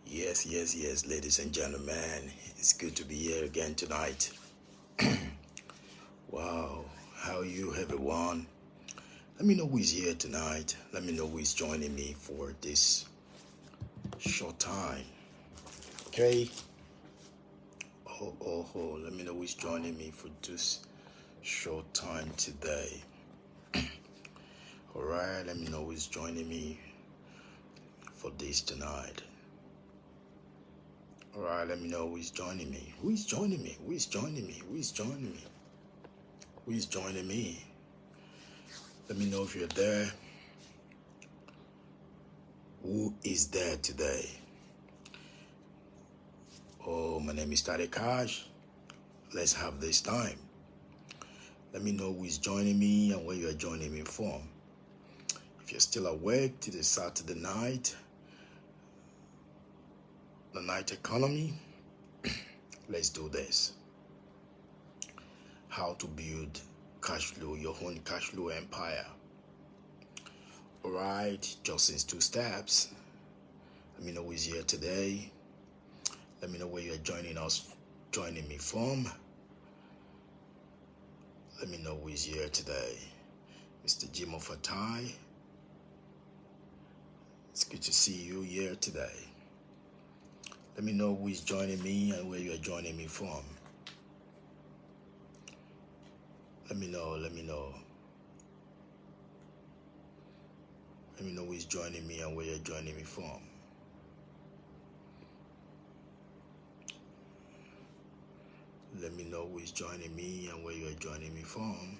Yes, ladies and gentlemen. It's good to be here again tonight. Wow, how are you, everyone? Let me know who is here tonight. Let me know who is joining me for this short time. Okay? Let me know who is joining me for this short time today. Alright, let me know who is joining me for this tonight. Alright, let me know who is joining me. Who is joining me? Who is joining me? Who is joining me? Who is joining me? Let me know if you're there. Who is there today? Oh, my name is Tade Cash. Let's have this time. Let me know who is joining me and where you are joining me from. If you're still awake to the Saturday night, the night economy, let's do this. How to build cash flow, your own cash flow empire. Alright, just in 2 steps. Let me know who is here today. Let me know where you're joining me from. Let me know who is here today. Mr. Jim Fatai. It's good to see you here today. Let me know who is joining me and where you are joining me from. Let me know. Let me know who is joining me and where you're joining me from. Let me know who is joining me and where you are joining me from.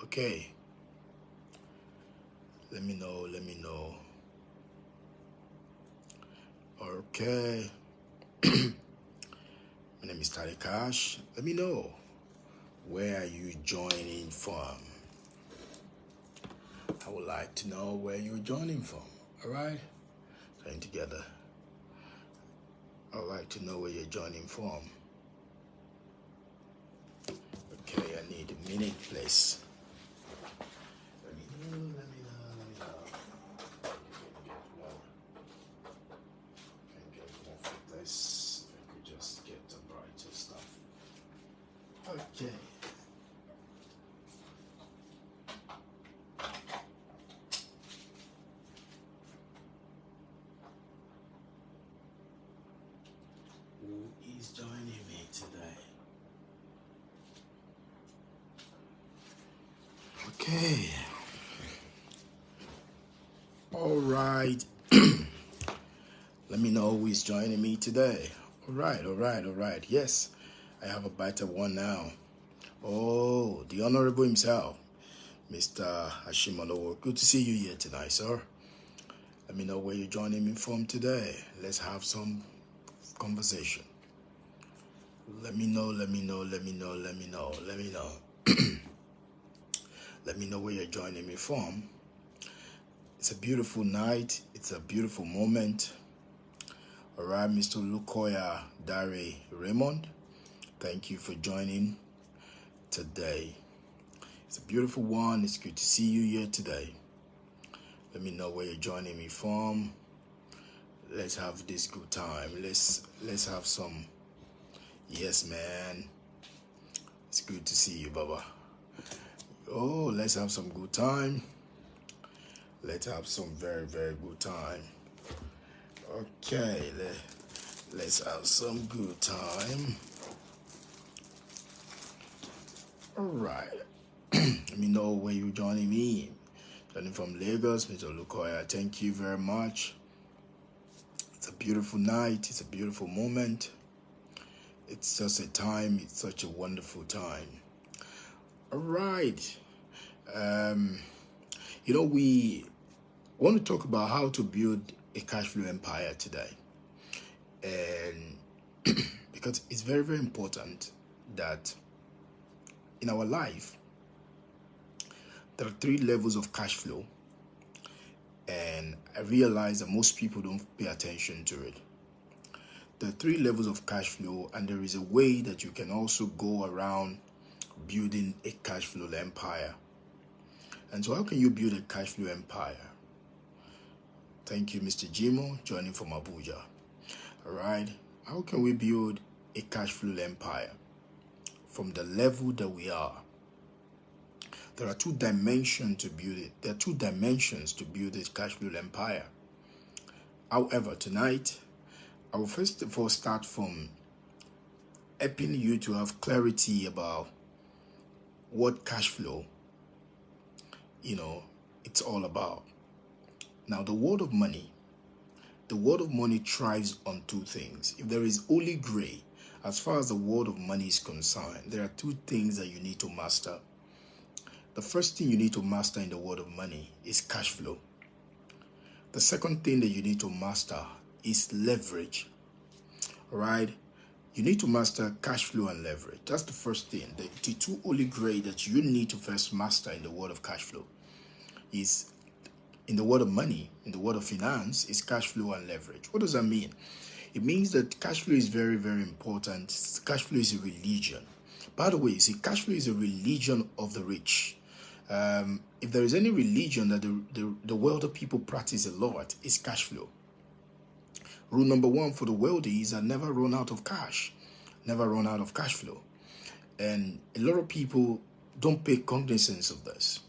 Okay. Let me know. Okay. My name is Tade Cash. Let me know. Where are you joining from? I would like to know where you're joining from. Alright? Join together. I would like to know where you're joining from. Okay, I need a minute, please. Let me know. Can get more for this. I could just get the brighter stuff. Okay. Who is joining me today? Okay. All right. Let me know who is joining me today. All right. Yes, I have a better one now. Oh, the Honorable himself, Mr. Hashimalowo. Good to see you here tonight, sir. Let me know where you're joining me from today. Let's have some conversation. Let me know. Let me know where you're joining me from. It's a beautiful night. It's a beautiful moment. All right, Mr. Lukoya Dare Raymond, thank you for joining today. It's a beautiful one. It's good to see you here today. Let me know where you're joining me from. Let's have this good time. Let's have some. Yes, man. It's good to see you, Baba. Oh, let's have some good time. Let's have some very, very good time. Okay, let's have some good time. All right. Let me know where you're joining me. Joining from Lagos, Mr. Lukoya. Thank you very much. It's a beautiful night. It's a beautiful moment. It's just a time. It's such a wonderful time. All right. We want to talk about how to build a cash flow empire today. And because it's very, very important that in our life, there are 3 levels of cash flow. And I realize that most people don't pay attention to it. There are 3 levels of cash flow, and there is a way that you can also go around building a cash flow empire. And so how can you build a cash flow empire? Thank you, Mr. Jimo, joining from Abuja. All right. How can we build a cash flow empire from the level that we are? There are two dimensions to build it. There are two dimensions to build this cash flow empire. However, tonight, I will first of all start from helping you to have clarity about what cash flow, it's all about. Now, the world of money thrives on two things. If there is holy grail, as far as the world of money is concerned, there are two things that you need to master. The first thing you need to master in the world of money is cash flow. The second thing that you need to master is leverage. All right? You need to master cash flow and leverage. That's the first thing. The two holy grail that you need to first master in the world of cash flow is, in the world of money, in the world of finance, is cash flow and leverage. What does that mean? It means that cash flow is very, very important. Cash flow is a religion. By the way, see, cash flow is a religion of the rich. If there is any religion that the wealthy people practice a lot, it's cash flow. Rule number one for the wealthy is that never run out of cash. Never run out of cash flow. And a lot of people don't pay cognizance of this.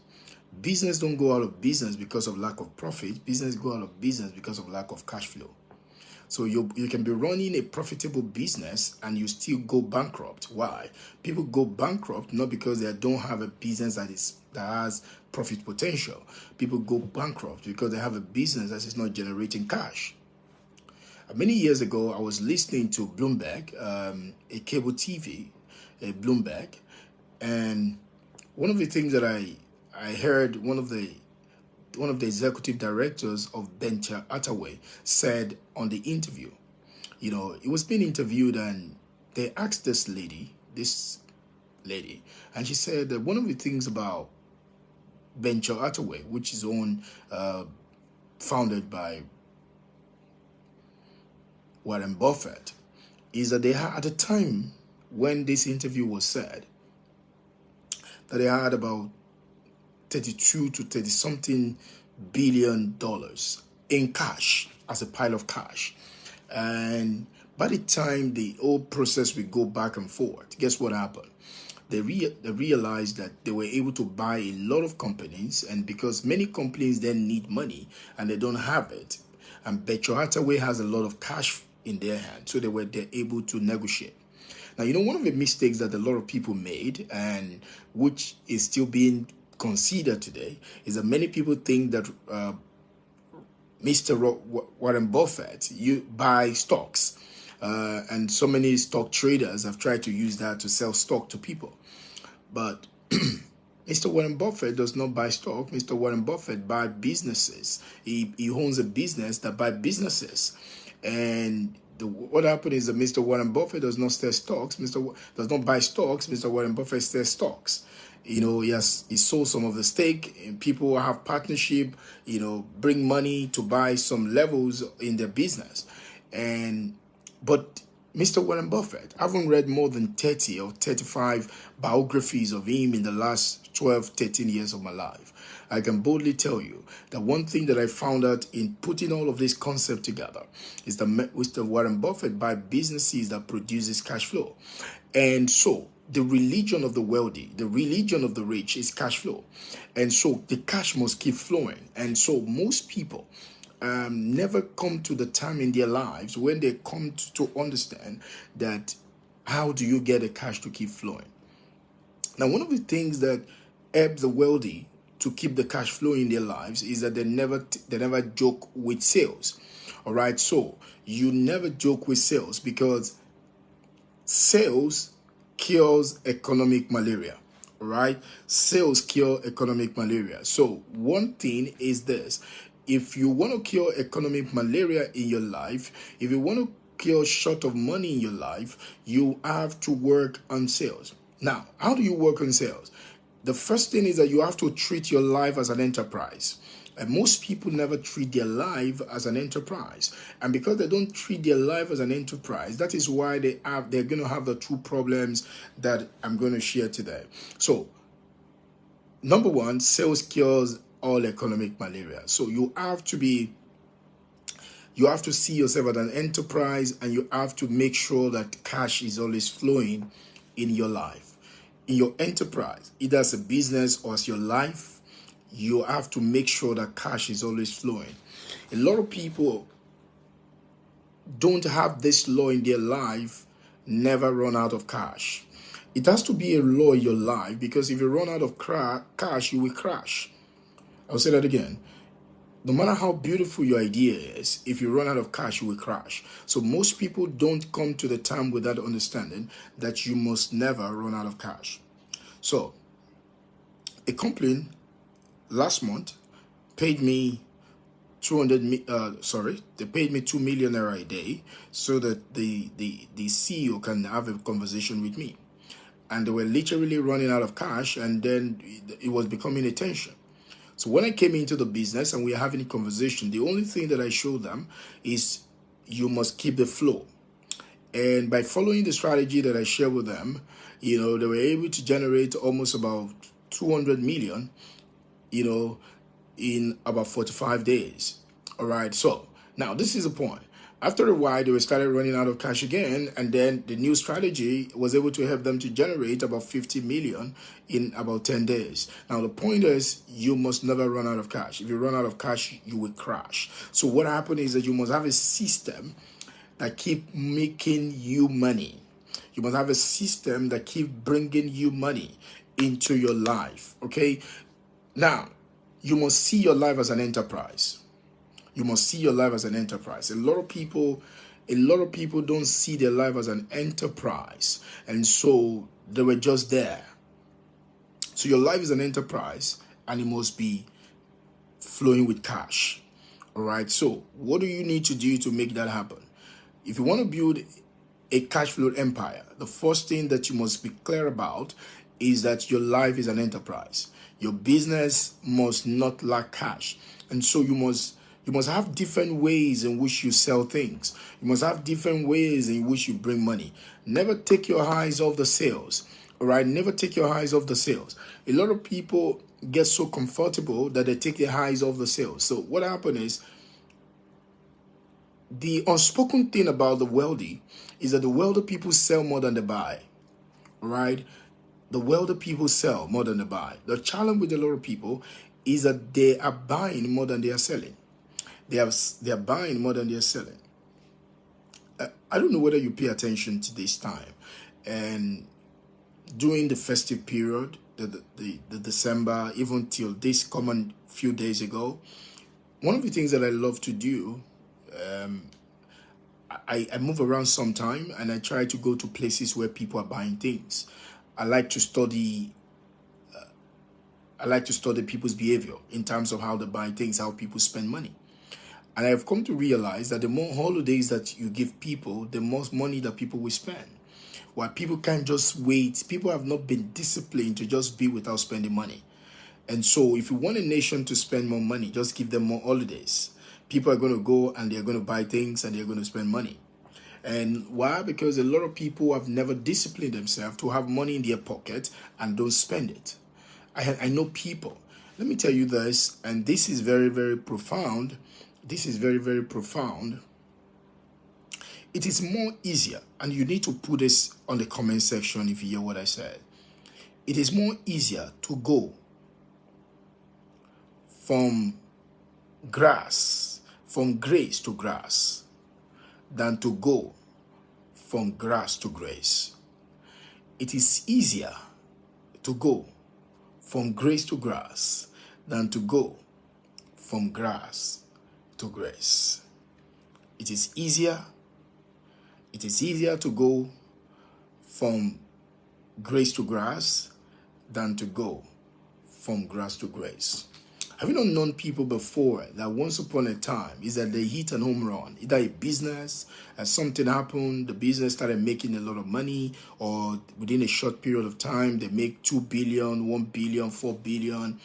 Business don't go out of business because of lack of profit. Business go out of business because of lack of cash flow. So you can be running a profitable business and you still go bankrupt. Why? People go bankrupt not because they don't have a business that has profit potential. People go bankrupt because they have a business that is not generating cash. Many years ago, I was listening to Bloomberg, a cable TV, Bloomberg, and one of the things that I heard one of the executive directors of Berkshire Hathaway said on the interview. It was being interviewed and they asked this lady, and she said that one of the things about Berkshire Hathaway, which is founded by Warren Buffett, is that they had, at the time when this interview was said, that they had about 32 to 30 something billion dollars in cash, as a pile of cash. And by the time the whole process would go back and forth, guess what happened? They realized that they were able to buy a lot of companies, and because many companies then need money and they don't have it, and Berkshire Hathaway has a lot of cash in their hand, so they're able to negotiate. Now, one of the mistakes that a lot of people made, and which is still being considered today, is that many people think that Mr. Warren Buffett, you buy stocks, and so many stock traders have tried to use that to sell stock to people. But Mr. Warren Buffett does not buy stock. Mr. Warren Buffett buys businesses. He owns a business that buys businesses. And what happened is that Mr. Warren Buffett does not sell stocks. Does not buy stocks. Mr. Warren Buffett sells stocks. He sold some of the stake, and people have partnership, bring money to buy some levels in their business. But Mr. Warren Buffett, I haven't read more than 30 or 35 biographies of him in the last 12, 13 years of my life. I can boldly tell you that one thing that I found out in putting all of this concept together is that Mr. Warren Buffett buys businesses that produces cash flow. And so the religion of the wealthy, the religion of the rich is cash flow. And so the cash must keep flowing. And so most people never come to the time in their lives when they come to understand that how do you get the cash to keep flowing. Now, one of the things that helps the wealthy to keep the cash flow in their lives is that they never joke with sales. All right, so you never joke with sales, because sales cures economic malaria. All right, sales cure economic malaria. So one thing is this: if you want to cure economic malaria in your life, if you want to cure short of money in your life, you have to work on sales. Now, how do you work on sales? The first thing is that you have to treat your life as an enterprise. And most people never treat their life as an enterprise. And because they don't treat their life as an enterprise, that is why they're going to have the two problems that I'm going to share today. So, number one, sales cures all economic malaria. So you have to see yourself as an enterprise, and you have to make sure that cash is always flowing in your life. In your enterprise, either as a business or as your life, you have to make sure that cash is always flowing. A lot of people don't have this law in their life: never run out of cash. It has to be a law in your life, because if you run out of cash, you will crash. I'll say that again. No matter how beautiful your idea is, if you run out of cash, you will crash. So most people don't come to the term with that understanding that you must never run out of cash. So a company last month paid me they paid me 2 million naira a day so that the CEO can have a conversation with me. And they were literally running out of cash, and then it was becoming a tension. So when I came into the business and we were having a conversation, the only thing that I showed them is you must keep the flow. And by following the strategy that I shared with them, they were able to generate almost about 200 million, in about 45 days. All right. So now this is the point. After a while, they started running out of cash again, and then the new strategy was able to help them to generate about 50 million in about 10 days. Now, the point is, you must never run out of cash. If you run out of cash, you will crash. So what happened is that you must have a system that keep making you money. You must have a system that keep bringing you money into your life, okay? Now, you must see your life as an enterprise. You must see your life as an enterprise. A lot of people don't see their life as an enterprise, and so they were just there. So your life is an enterprise, and it must be flowing with cash. All right. So what do you need to do to make that happen? If you want to build a cash flow empire, the first thing that you must be clear about is that your life is an enterprise. Your business must not lack cash, and so you must have different ways in which you sell things. You must have different ways in which you bring money. Never take your eyes off the sales. All right, never take your eyes off the sales. A lot of people get so comfortable that they take their eyes off the sales. So what happens is, the unspoken thing about the wealthy is that the wealthy people sell more than they buy. All right, the wealthy people sell more than they buy. The challenge with a lot of people is that they are buying more than they are selling. They are buying more than they are selling. I don't know whether you pay attention to this time, and during the festive period, the December, even till this common few days ago, one of the things that I love to do, I move around sometime, and I try to go to places where people are buying things. I like to study people's behavior in terms of how they buy things, how people spend money. And I have come to realize that the more holidays that you give people, the more money that people will spend. While people can't just wait, people have not been disciplined to just be without spending money. And so if you want a nation to spend more money, just give them more holidays. People are going to go and they're going to buy things and they're going to spend money. And why? Because a lot of people have never disciplined themselves to have money in their pocket and don't spend it. I know people. Let me tell you this, and this is very, very profound. This is very, very profound. It is more easier, and you need to put this on the comment section if you hear what I said. It is more easier to go from grace to grass, than to go from grass to grace. It is easier to go from grace to grass than to go from grass to grace. It is easier to go from grace to grass than to go from grass to grace. Have you not known people before that once upon a time is that they hit an home run, either a business, something happened, the business started making a lot of money, or within a short period of time, they make 2 billion, 1 billion, 4 billion.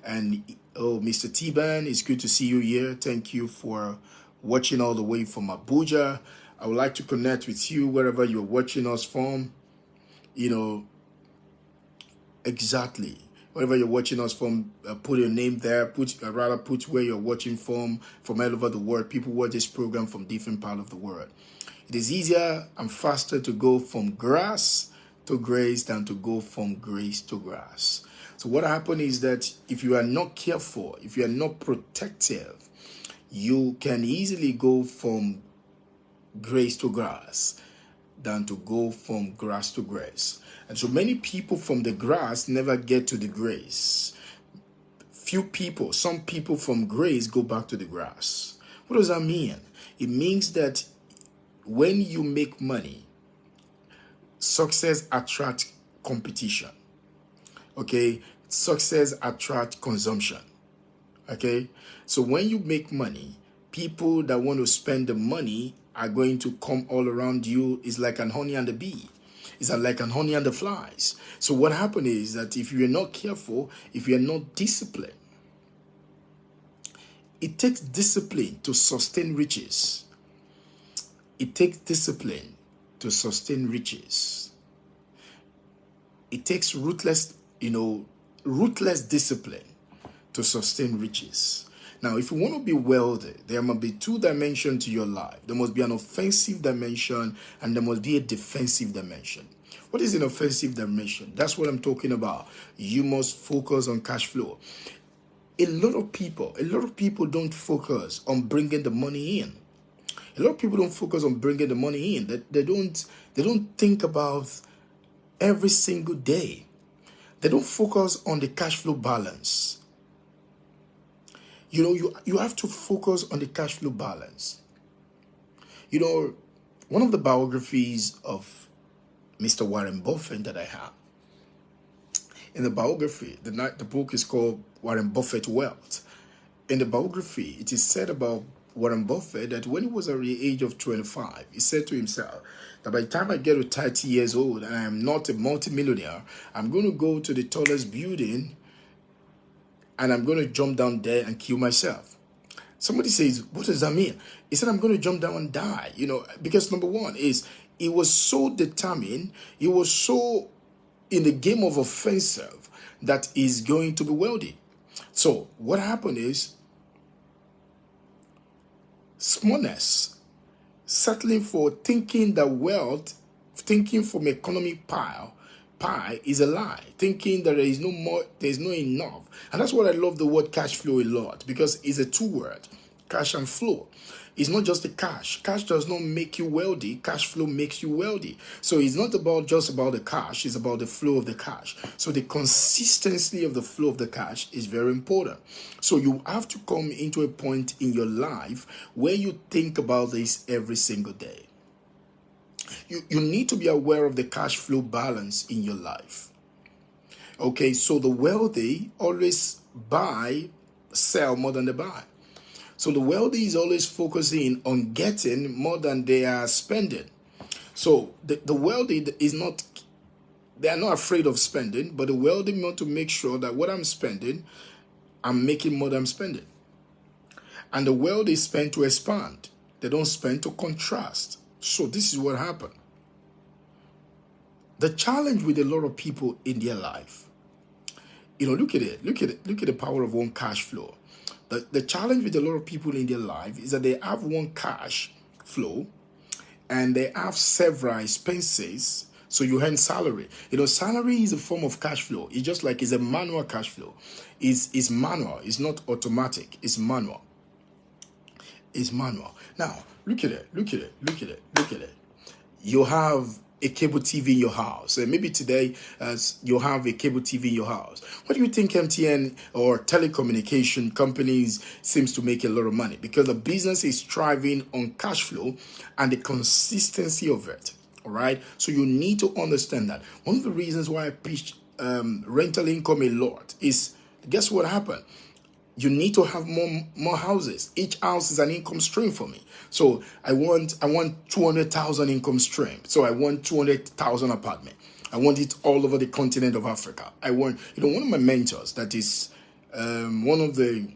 And oh, Mr. T-Ban, it's good to see you here. Thank you for watching all the way from Abuja. I would like to connect with you wherever you're watching us from. You know, exactly. Wherever you're watching us from, put your name there. Put where you're watching from all over the world. People watch this program from different parts of the world. It is easier and faster to go from grass to grace than to go from grace to grass. So what happens is that if you are not careful, if you are not protective, you can easily go from grace to grass than to go from grass to grace. And so many people from the grass never get to the grace. Some people from grace go back to the grass. What does that mean? It means that when you make money, success attracts competition. Okay? Success attracts consumption. Okay? So when you make money, people that want to spend the money are going to come all around you. It's like an honey and the bee. It's like an honey and the flies. So what happens is that if you're not careful, if you're not disciplined, it takes discipline to sustain riches. It takes discipline to sustain riches. It takes ruthless discipline to sustain riches. Now, if you want to be wealthy, there must be 2 dimensions to your life. There must be an offensive dimension and there must be a defensive dimension. What is an offensive dimension? That's what I'm talking about. You must focus on cash flow. A lot of people don't focus on bringing the money in. A lot of people don't focus on bringing the money in. They don't think about every single day. They don't focus on the cash flow balance. You have to focus on the cash flow balance. One of the biographies of Mr. Warren Buffett that I have, in the biography, the book is called Warren Buffett Wealth. In the biography, it is said about Warren Buffett that when he was at the age of 25, he said to himself that by the time I get to 30 years old and I am not a multimillionaire, I'm going to go to the tallest building and I'm going to jump down there and kill myself. Somebody says, what does that mean? He said, I'm going to jump down and die. Because number one is, he was so determined, he was so in the game of offensive that he's going to be wealthy. So what happened is, smallness, settling for thinking that wealth, thinking from economic pie is a lie. Thinking that there's no enough. And that's what I love the word cash flow a lot, because it's a 2-word, cash and flow. It's not just the cash. Cash does not make you wealthy. Cash flow makes you wealthy. So it's not just about the cash. It's about the flow of the cash. So the consistency of the flow of the cash is very important. So you have to come into a point in your life where you think about this every single day. You need to be aware of the cash flow balance in your life. Okay, so the wealthy always sell more than they buy. So the wealthy is always focusing on getting more than they are spending. So the wealthy they are not afraid of spending, but the wealthy want to make sure that what I'm spending, I'm making more than I'm spending. And the wealthy spend to expand. They don't spend to contrast. So this is what happened. The challenge with a lot of people in their life, look at it. Look at the power of one cash flow. The challenge with a lot of people in their life is that they have one cash flow and they have several expenses. So you earn salary. Salary is a form of cash flow. It's just like it's a manual cash flow. It's manual. It's not automatic. It's manual. It's manual. Now, look at it. You have a cable TV in your house. Maybe today you have a cable TV in your house. What do you think MTN or telecommunication companies seems to make a lot of money? Because the business is thriving on cash flow and the consistency of it. All right. So you need to understand that. One of the reasons why I preach rental income a lot is, guess what happened? You need to have more houses. Each house is an income stream for me. So I want 200,000 income stream. So I want 200,000 apartment. I want it all over the continent of Africa. I want, one of my mentors, that is one of the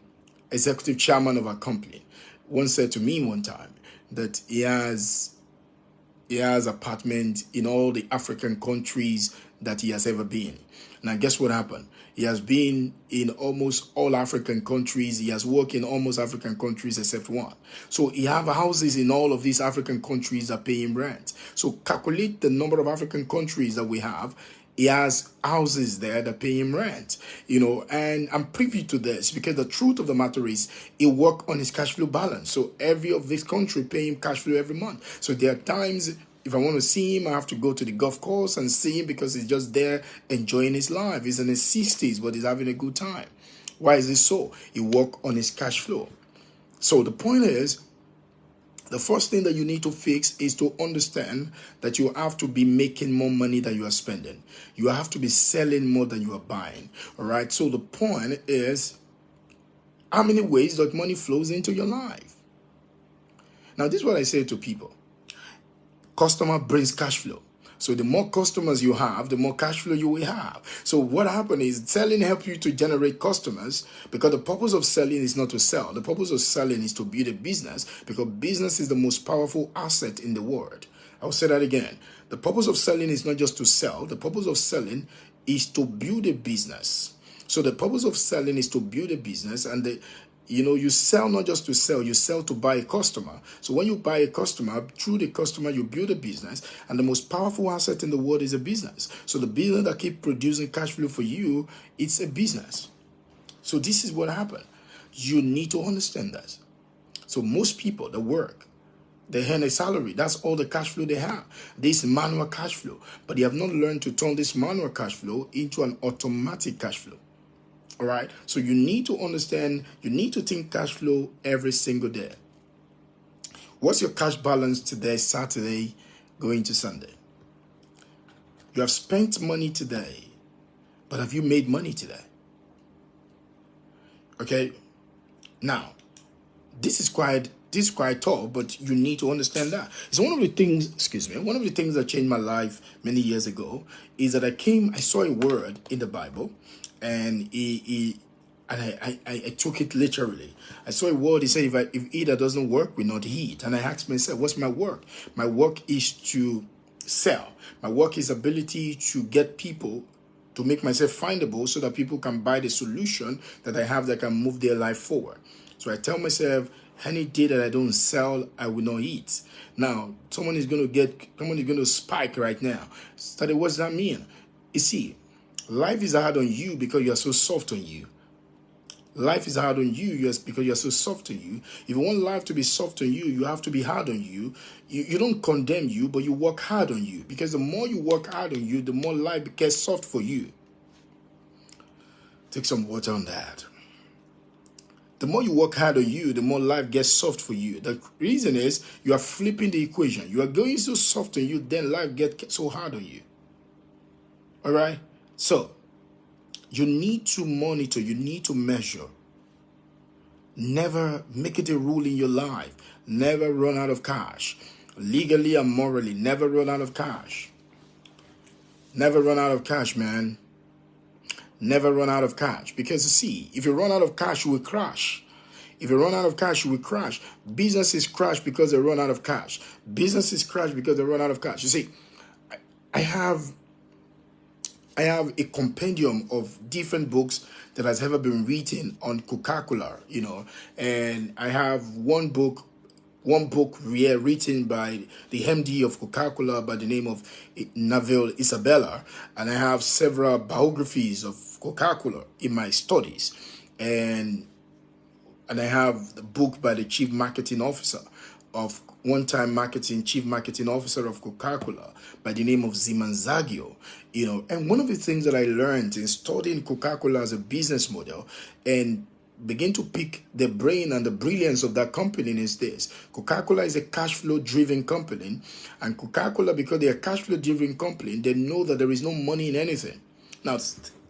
executive chairman of our company, once said to me one time that he has apartment in all the African countries that he has ever been. Now, guess what happened? He has been in almost all African countries. He has worked in almost African countries except one. So he have houses in all of these African countries that pay him rent. So calculate the number of African countries that we have. He has houses there that pay him rent, and I'm privy to this because the truth of the matter is he work on his cash flow balance. So every of this country pay him cash flow every month. So there are times if I want to see him, I have to go to the golf course and see him because he's just there enjoying his life. He's in his 60s, but he's having a good time. Why is this so? He work on his cash flow. So the point is, the first thing that you need to fix is to understand that you have to be making more money than you are spending. You have to be selling more than you are buying. All right. So the point is, how many ways that money flows into your life? Now, this is what I say to people. Customer brings cash flow. So the more customers you have, the more cash flow you will have. So what happens is selling helps you to generate customers because the purpose of selling is not to sell. The purpose of selling is to build a business because business is the most powerful asset in the world. I'll say that again. The purpose of selling is not just to sell. The purpose of selling is to build a business. So the purpose of selling is to build a business, and you sell not just to sell, you sell to buy a customer. So when you buy a customer, through the customer, you build a business, and the most powerful asset in the world is a business. So the business that keeps producing cash flow for you, it's a business. So this is what happened. You need to understand that. So most people that work, they earn a salary. That's all the cash flow they have. This manual cash flow. But they have not learned to turn this manual cash flow into an automatic cash flow. All right. So you need to understand, you need to think cash flow every single day. What's your cash balance today, Saturday, going to Sunday? You have spent money today, but have you made money today? Okay. Now, this is quite tough, but you need to understand that. It's one of the things that changed my life many years ago is that I saw a word in the Bible, and I took it literally. I saw a word. He said, if he that doesn't work will not eat. And I asked myself, what's my work? My work is to sell. My work is ability to get people, to make myself findable so that people can buy the solution that I have that can move their life forward. So I tell myself, any day that I don't sell, I will not eat. Now, someone is going to spike right now. So what does that mean? You see, life is hard on you because you are so soft on you. Life is hard on you because you are so soft on you. If you want life to be soft on you, you have to be hard on you. You don't condemn you, but you work hard on you. Because the more you work hard on you, the more life gets soft for you. Take some water on that. The more you work hard on you, the more life gets soft for you. The reason is you are flipping the equation. You are going so soft on you, then life gets so hard on you. All right? So, you need to monitor, you need to measure. Never make it a rule in your life. Never run out of cash. Legally and morally, never run out of cash. Never run out of cash, man. Never run out of cash. Because you see, if you run out of cash, you will crash. If you run out of cash, you will crash. Businesses crash because they run out of cash. Businesses crash because they run out of cash. You see, I have a compendium of different books that has ever been written on Coca-Cola, and I have one book written by the MD of Coca-Cola by the name of Naval Isabella, and I have several biographies of Coca-Cola in my studies, and I have the book by the chief marketing officer of chief marketing officer of Coca-Cola by the name of Zimanzagio, and one of the things that I learned in studying Coca-Cola as a business model and begin to pick the brain and the brilliance of that company is this. Coca-Cola is a cash flow driven company, and Coca-Cola, because they are cash flow driven company, they know that there is no money in anything. Now,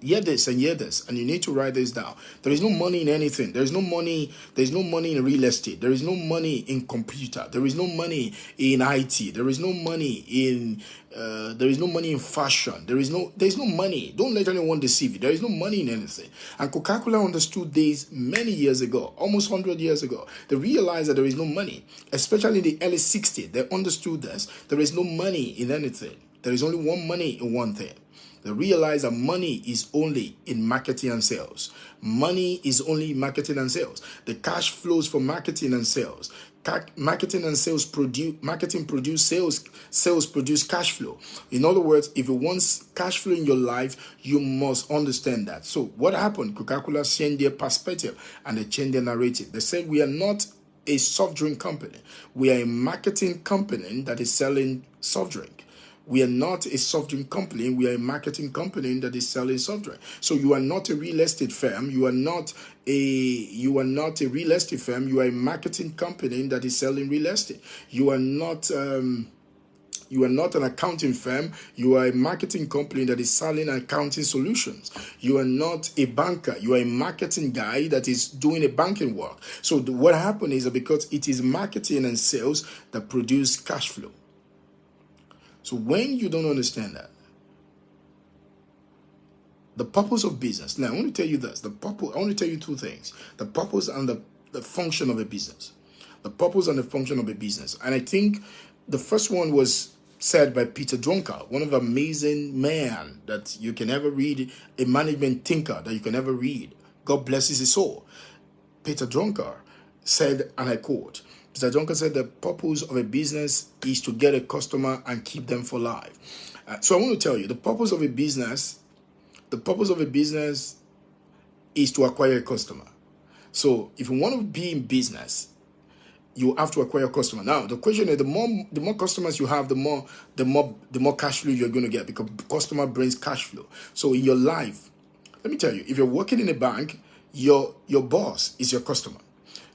hear this and hear this, and you need to write this down. There is no money in anything. There is no money. There is no money in real estate. There is no money in computer. There is no money in IT. There is no money in. There is no money in fashion. There is no money. Don't let anyone deceive you. There is no money in anything. And Coca-Cola understood this many years ago, almost 100 years ago. They realized that there is no money, especially in the early 60s. They understood this. There is no money in anything. There is only one money in one thing. They realize that money is only in marketing and sales. Money is only marketing and sales. The cash flows for marketing and sales. Marketing and sales produce sales. Sales produce cash flow. In other words, if you want cash flow in your life, you must understand that. So what happened? Coca-Cola changed their perspective and they changed their narrative. They said, we are not a soft drink company. We are a marketing company that is selling soft drink. We are not a soft drink company. We are a marketing company that is selling soft drink. So you are not a real estate firm. You are not a real estate firm. You are a marketing company that is selling real estate. You are not an accounting firm. You are a marketing company that is selling accounting solutions. You are not a banker. You are a marketing guy that is doing a banking work. So what happened is that because it is marketing and sales that produce cash flow. So when you don't understand that, the purpose of business. Now, I want to tell you this. I want to tell you two things. The purpose and the function of a business. The purpose and the function of a business. And I think the first one was said by Peter Drucker, one of the amazing men that you can ever read, a management thinker that you can ever read. God blesses his soul. Peter Drucker said, and I quote, Mr. Drucker said the purpose of a business is to get a customer and keep them for life. So I want to tell you, the purpose of a business is to acquire a customer. So if you want to be in business, you have to acquire a customer. Now the question is, the more customers you have, the more cash flow you're going to get, because customer brings cash flow. So in your life, let me tell you, if you're working in a bank, your boss is your customer.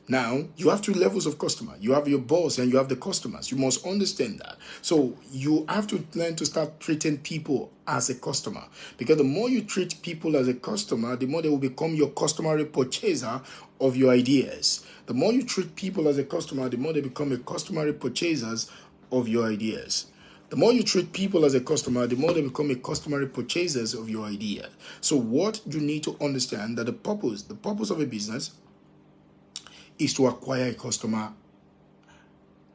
Now, you have two levels of customer. You have your boss and you have the customers. You must understand that. So you have to learn to start treating people as a customer. Because the more you treat people as a customer, the more they will become your customary purchaser of your ideas. The more you treat people as a customer, the more they become a customary purchasers of your ideas. The more you treat people as a customer, the more they become a customary purchasers of your idea. So what you need to understand that the purpose of a business is to acquire a customer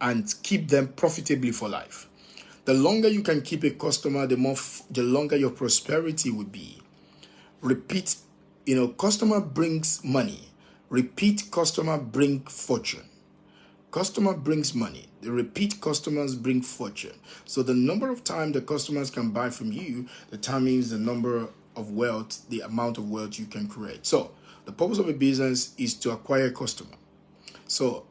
and keep them profitably for life. The longer you can keep a customer, the longer your prosperity will be. Repeat, customer brings money. Repeat customer bring fortune. Customer brings money. The repeat customers bring fortune. So the number of times the customers can buy from you determines the number of wealth, the amount of wealth you can create. So the purpose of a business is to acquire a customer. So,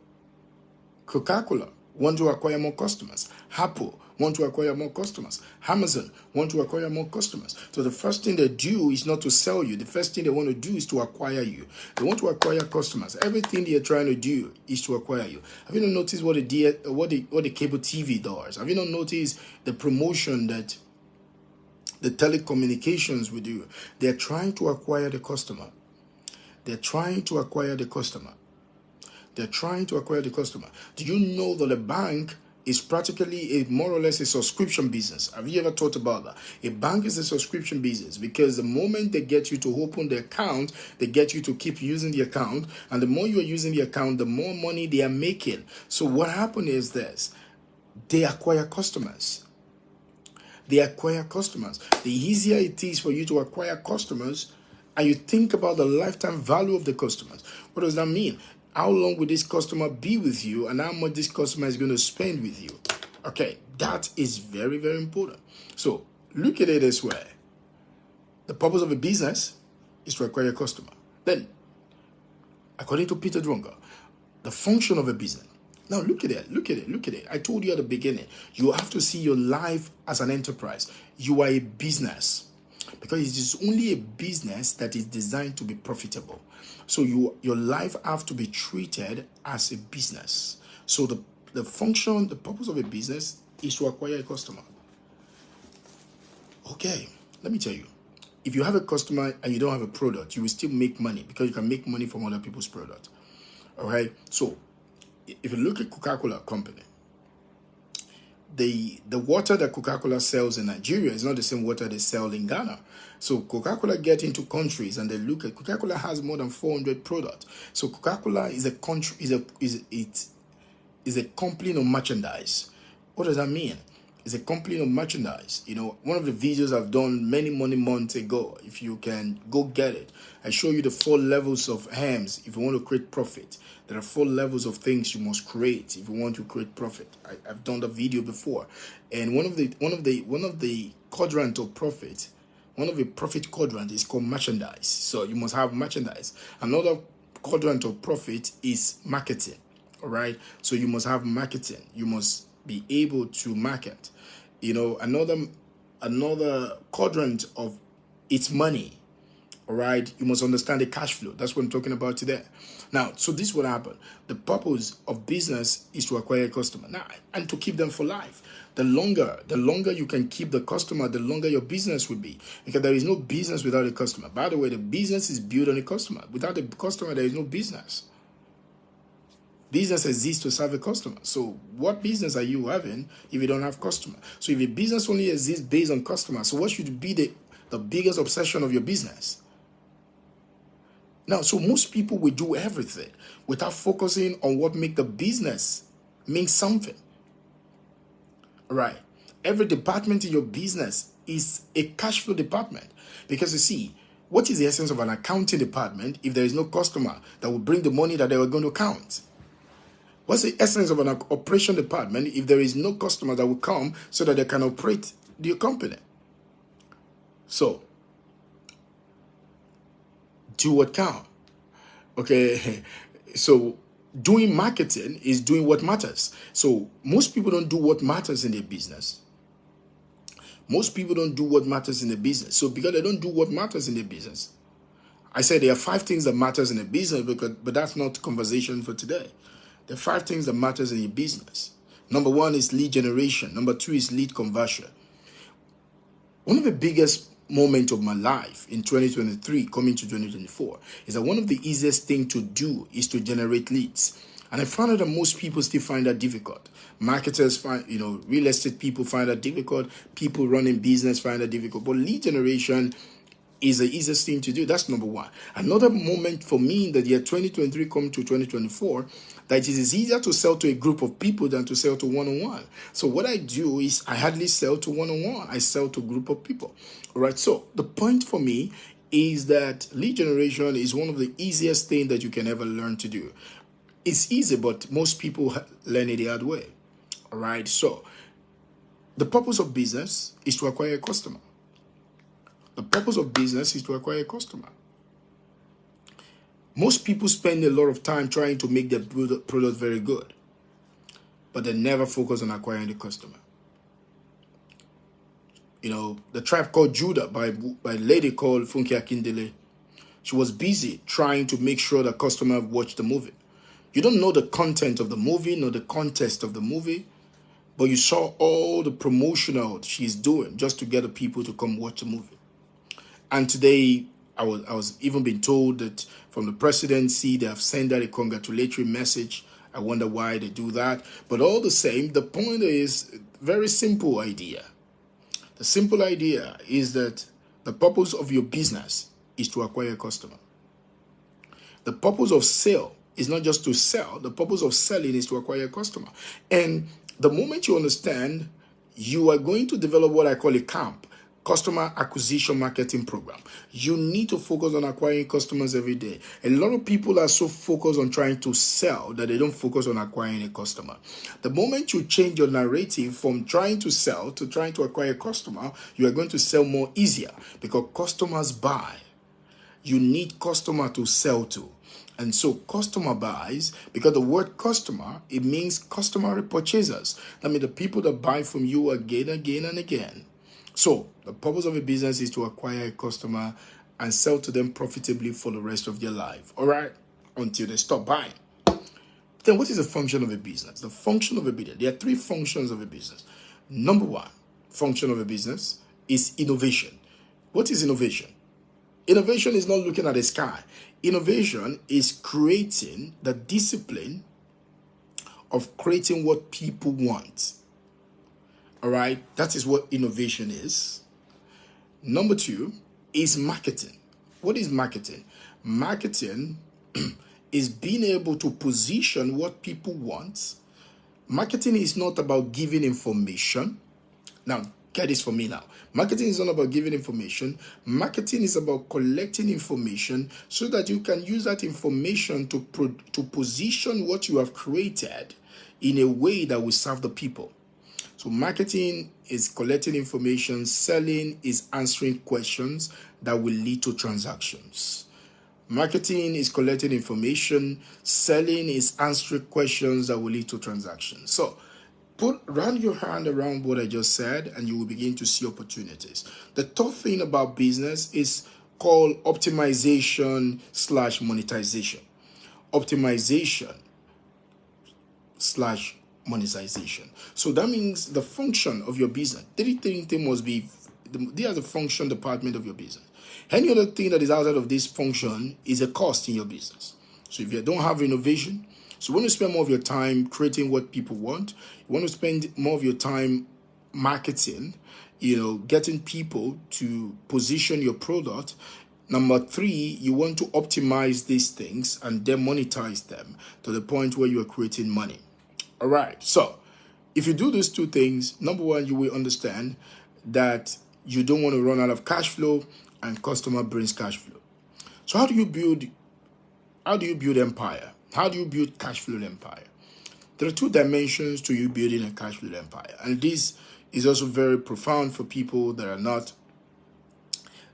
Coca-Cola want to acquire more customers. Apple want to acquire more customers. Amazon want to acquire more customers. So the first thing they do is not to sell you. The first thing they want to do is to acquire you. They want to acquire customers. Everything they are trying to do is to acquire you. Have you not noticed what the cable TV does? Have you not noticed the promotion that the telecommunications will do? They're trying to acquire the customer. They're trying to acquire the customer. They're trying to acquire the customer. Do you know that a bank is practically more or less a subscription business? Have you ever thought about that? A bank is a subscription business because the moment they get you to open the account, they get you to keep using the account. And the more you are using the account, the more money they are making. So what happened is this. They acquire customers. They acquire customers. The easier it is for you to acquire customers, and you think about the lifetime value of the customers. What does that mean? How long will this customer be with you and how much this customer is going to spend with you? Okay, that is very, very important. So look at it this way. The purpose of a business is to acquire a customer. Then, according to Peter Drucker, the function of a business. Now look at it. I told you at the beginning, you have to see your life as an enterprise. You are a business. Because it is only a business that is designed to be profitable. So your life have to be treated as a business. So the function, the purpose of a business is to acquire a customer. Okay, let me tell you. if you have a customer and you don't have a product, you will still make money because you can make money from other people's product. All right. So if you look at Coca-Cola company, the water that Coca-Cola sells in Nigeria is not the same water they sell in Ghana. So Coca-Cola get into countries and they look at Coca-Cola has more than 400 products. So Coca-Cola is a country is a company of merchandise. What does that mean? It's a company of merchandise. You know, one of the videos I've done many months ago, if you can go get it, I show you the 4 levels of hams if you want to create profit. There are 4 levels of things you must create if you want to create profit. I've done the video before, and one of the quadrant of profit, one of the profit quadrant is called merchandise. So you must have merchandise. Another quadrant of profit is marketing. All right. So you must have marketing. You must be able to market. You know, another quadrant of it's money. All right. You must understand the cash flow. That's what I'm talking about today. Now, so this will happen. The purpose of business is to acquire a customer now and to keep them for life. The longer you can keep the customer, the longer your business will be. Because there is no business without a customer. By the way, the business is built on a customer. Without a customer, there is no business. Business exists to serve a customer. So what business are you having if you don't have customer? So if a business only exists based on customers, so what should be the biggest obsession of your business? Now, so most people will do everything without focusing on what make the business mean something. Right. Every department in your business is a cash flow department. Because you see, what is the essence of an accounting department if there is no customer that will bring the money that they are going to count? What's the essence of an operation department if there is no customer that will come so that they can operate the company? So, do what count. Okay, so doing marketing is doing what matters. So most people don't do what matters in their business. Most people don't do what matters in their business. So because they don't do what matters in their business, I said there are 5 things that matters in a business, but that's not conversation for today. There are 5 things that matters in your business. Number 1 is lead generation. Number 2 is lead conversion. One of the biggest moments of my life in 2023 coming to 2024 is that one of the easiest things to do is to generate leads. And I found out that most people still find that difficult. Marketers find, real estate people find that difficult. People running business find that difficult. But lead generation is the easiest thing to do. That's number 1. Another moment for me in the year 2023 coming to 2024, that it is easier to sell to a group of people than to sell to one-on-one. So what I do is I hardly sell to one-on-one. I sell to a group of people. All right. So the point for me is that lead generation is one of the easiest things that you can ever learn to do. It's easy, but most people learn it the hard way. All right. So the purpose of business is to acquire a customer. The purpose of business is to acquire a customer. Most people spend a lot of time trying to make their product very good, but they never focus on acquiring the customer. The Tribe Called Judah by a lady called Funke Akindele. She was busy trying to make sure the customer watched the movie. You don't know the content of the movie, nor the context of the movie, but you saw all the promotional she's doing just to get the people to come watch the movie. And today, I was even being told that from the presidency, they have sent out a congratulatory message. I wonder why they do that. But all the same, the point is a very simple idea. The simple idea is that the purpose of your business is to acquire a customer. The purpose of sale is not just to sell. The purpose of selling is to acquire a customer. And the moment you understand, you are going to develop what I call a CAMP, Customer Acquisition Marketing Program. You need to focus on acquiring customers every day. A lot of people are so focused on trying to sell that they don't focus on acquiring a customer. The moment you change your narrative from trying to sell to trying to acquire a customer, you are going to sell more easier because customers buy. You need customer to sell to. And so customer buys, because the word customer, it means customary purchasers. That means the people that buy from you again and again. So the purpose of a business is to acquire a customer and sell to them profitably for the rest of their life. All right? Until they stop buying. Then what is the function of a business? The function of a business. There are 3 functions of a business. Number 1 function of a business is innovation. What is innovation? Innovation is not looking at the sky. Innovation is creating the discipline of creating what people want. All right, that is what innovation is. Number two is marketing. What is marketing? Marketing is being able to position what people want. Marketing is not about giving information. Now, get this for me now. Marketing is not about giving information. Marketing is about collecting information so that you can use that information to position what you have created in a way that will serve the people. So marketing is collecting information, selling is answering questions that will lead to transactions. Marketing is collecting information, selling is answering questions that will lead to transactions. So run your hand around what I just said and you will begin to see opportunities. The third thing about business is called optimization/monetization. Optimization/monetization. So that means the function of your business. Three things must be, they are the function department of your business. Any other thing that is outside of this function is a cost in your business. So if you don't have innovation, so when you spend more of your time creating what people want, you want to spend more of your time marketing, getting people to position your product. Number three, you want to optimize these things and then monetize them to the point where you are creating money. All right. So if you do these two things, number one, you will understand that you don't want to run out of cash flow, and customer brings cash flow. So how do you build empire? How do you build cash flow empire? There are two dimensions to you building a cash flow empire. And this is also very profound for people that are not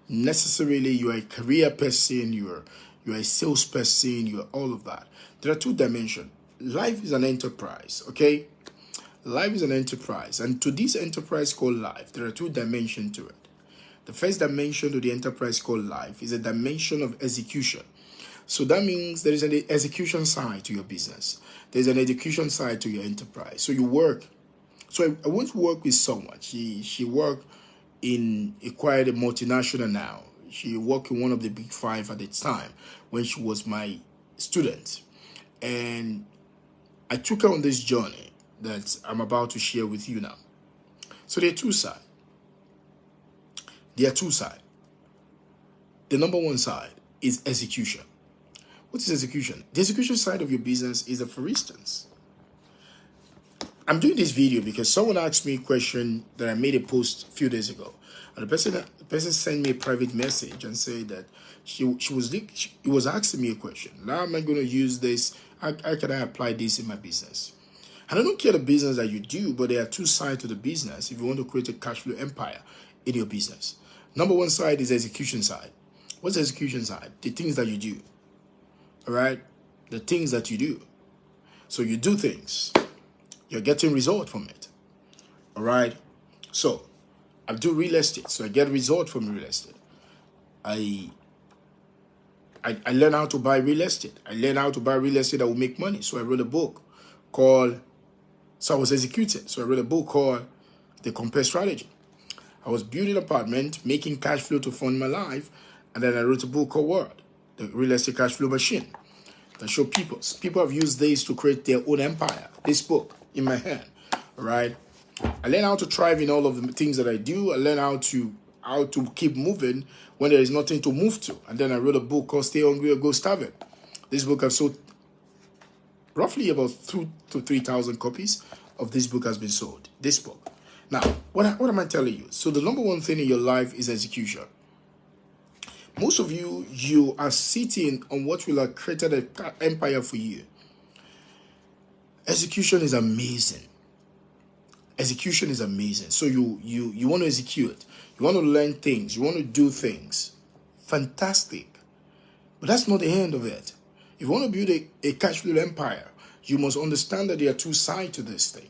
necessarily, you're a career person, you're a salesperson, you're all of that. There are two dimensions. Life is an enterprise, okay? Life is an enterprise. And to this enterprise called life, there are two dimensions to it. The first dimension to the enterprise called life is a dimension of execution. So that means there is an execution side to your business. There's an execution side to your enterprise. So you work. So I want to work with someone. She worked in quite a multinational now. She worked in one of the big five at the time when she was my student. And I took her on this journey that I'm about to share with you now. So there are two sides. The number one side is execution. What is execution? The execution side of your business is, for instance, I'm doing this video because someone asked me a question that I made a post a few days ago. And the person sent me a private message and said that he was asking me a question. How am I going to use this? How can I apply this in my business? And I don't care the business that you do, but there are two sides to the business if you want to create a cash flow empire in your business. Number one side is execution side. What's the execution side? The things that you do. All right? The things that you do. So you do things. You're getting result from it. All right? So I do real estate. So I get result from real estate. I learn how to buy real estate. I learn how to buy real estate that will make money. So I wrote a book called, so I was executing. So I wrote a book called The Compare Strategy. I was building an apartment, making cash flow to fund my life, and then I wrote a book called Word, the real estate cash flow machine, that show people have used this to create their own empire. This book in my hand, all right? I learned how to thrive in all of the things that I do. I learned how to keep moving when there is nothing to move to. And then I wrote a book called Stay Hungry or Go Starving. This book I've sold roughly about 2,000 to 3,000 copies of this book has been sold. This book. Now, what am I telling you? So the number one thing in your life is execution. Most of you are sitting on what will have created an empire for you. Execution is amazing. Execution is amazing. So you want to execute. You want to learn things. You want to do things. Fantastic. But that's not the end of it. If you want to build a cash flow empire, you must understand that there are two sides to this thing.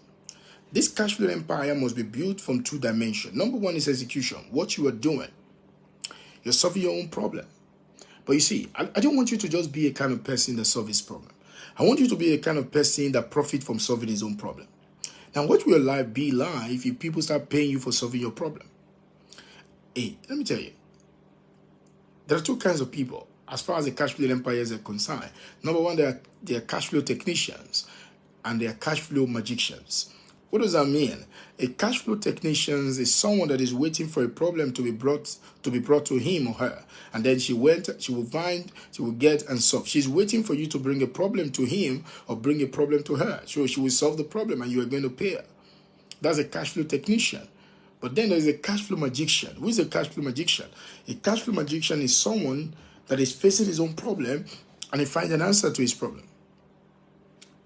This cash flow empire must be built from two dimensions. Number one is execution. What you are doing. You're solving your own problem. But you see, I don't want you to just be a kind of person that solves his problem. I want you to be a kind of person that profits from solving his own problem. Now, what will your life be like if people start paying you for solving your problem? Hey, let me tell you. There are two kinds of people as far as the cash flow empires are concerned. Number one, they are cash flow technicians and they are cash flow magicians. What does that mean? A cash flow technician is someone that is waiting for a problem to be brought to him or her, and then she will get and solve. She's waiting for you to bring a problem to him or bring a problem to her. So she will solve the problem and you are going to pay her. That's a cash flow technician. But then there is a cash flow magician. Who is a cash flow magician? A cash flow magician is someone that is facing his own problem and he finds an answer to his problem.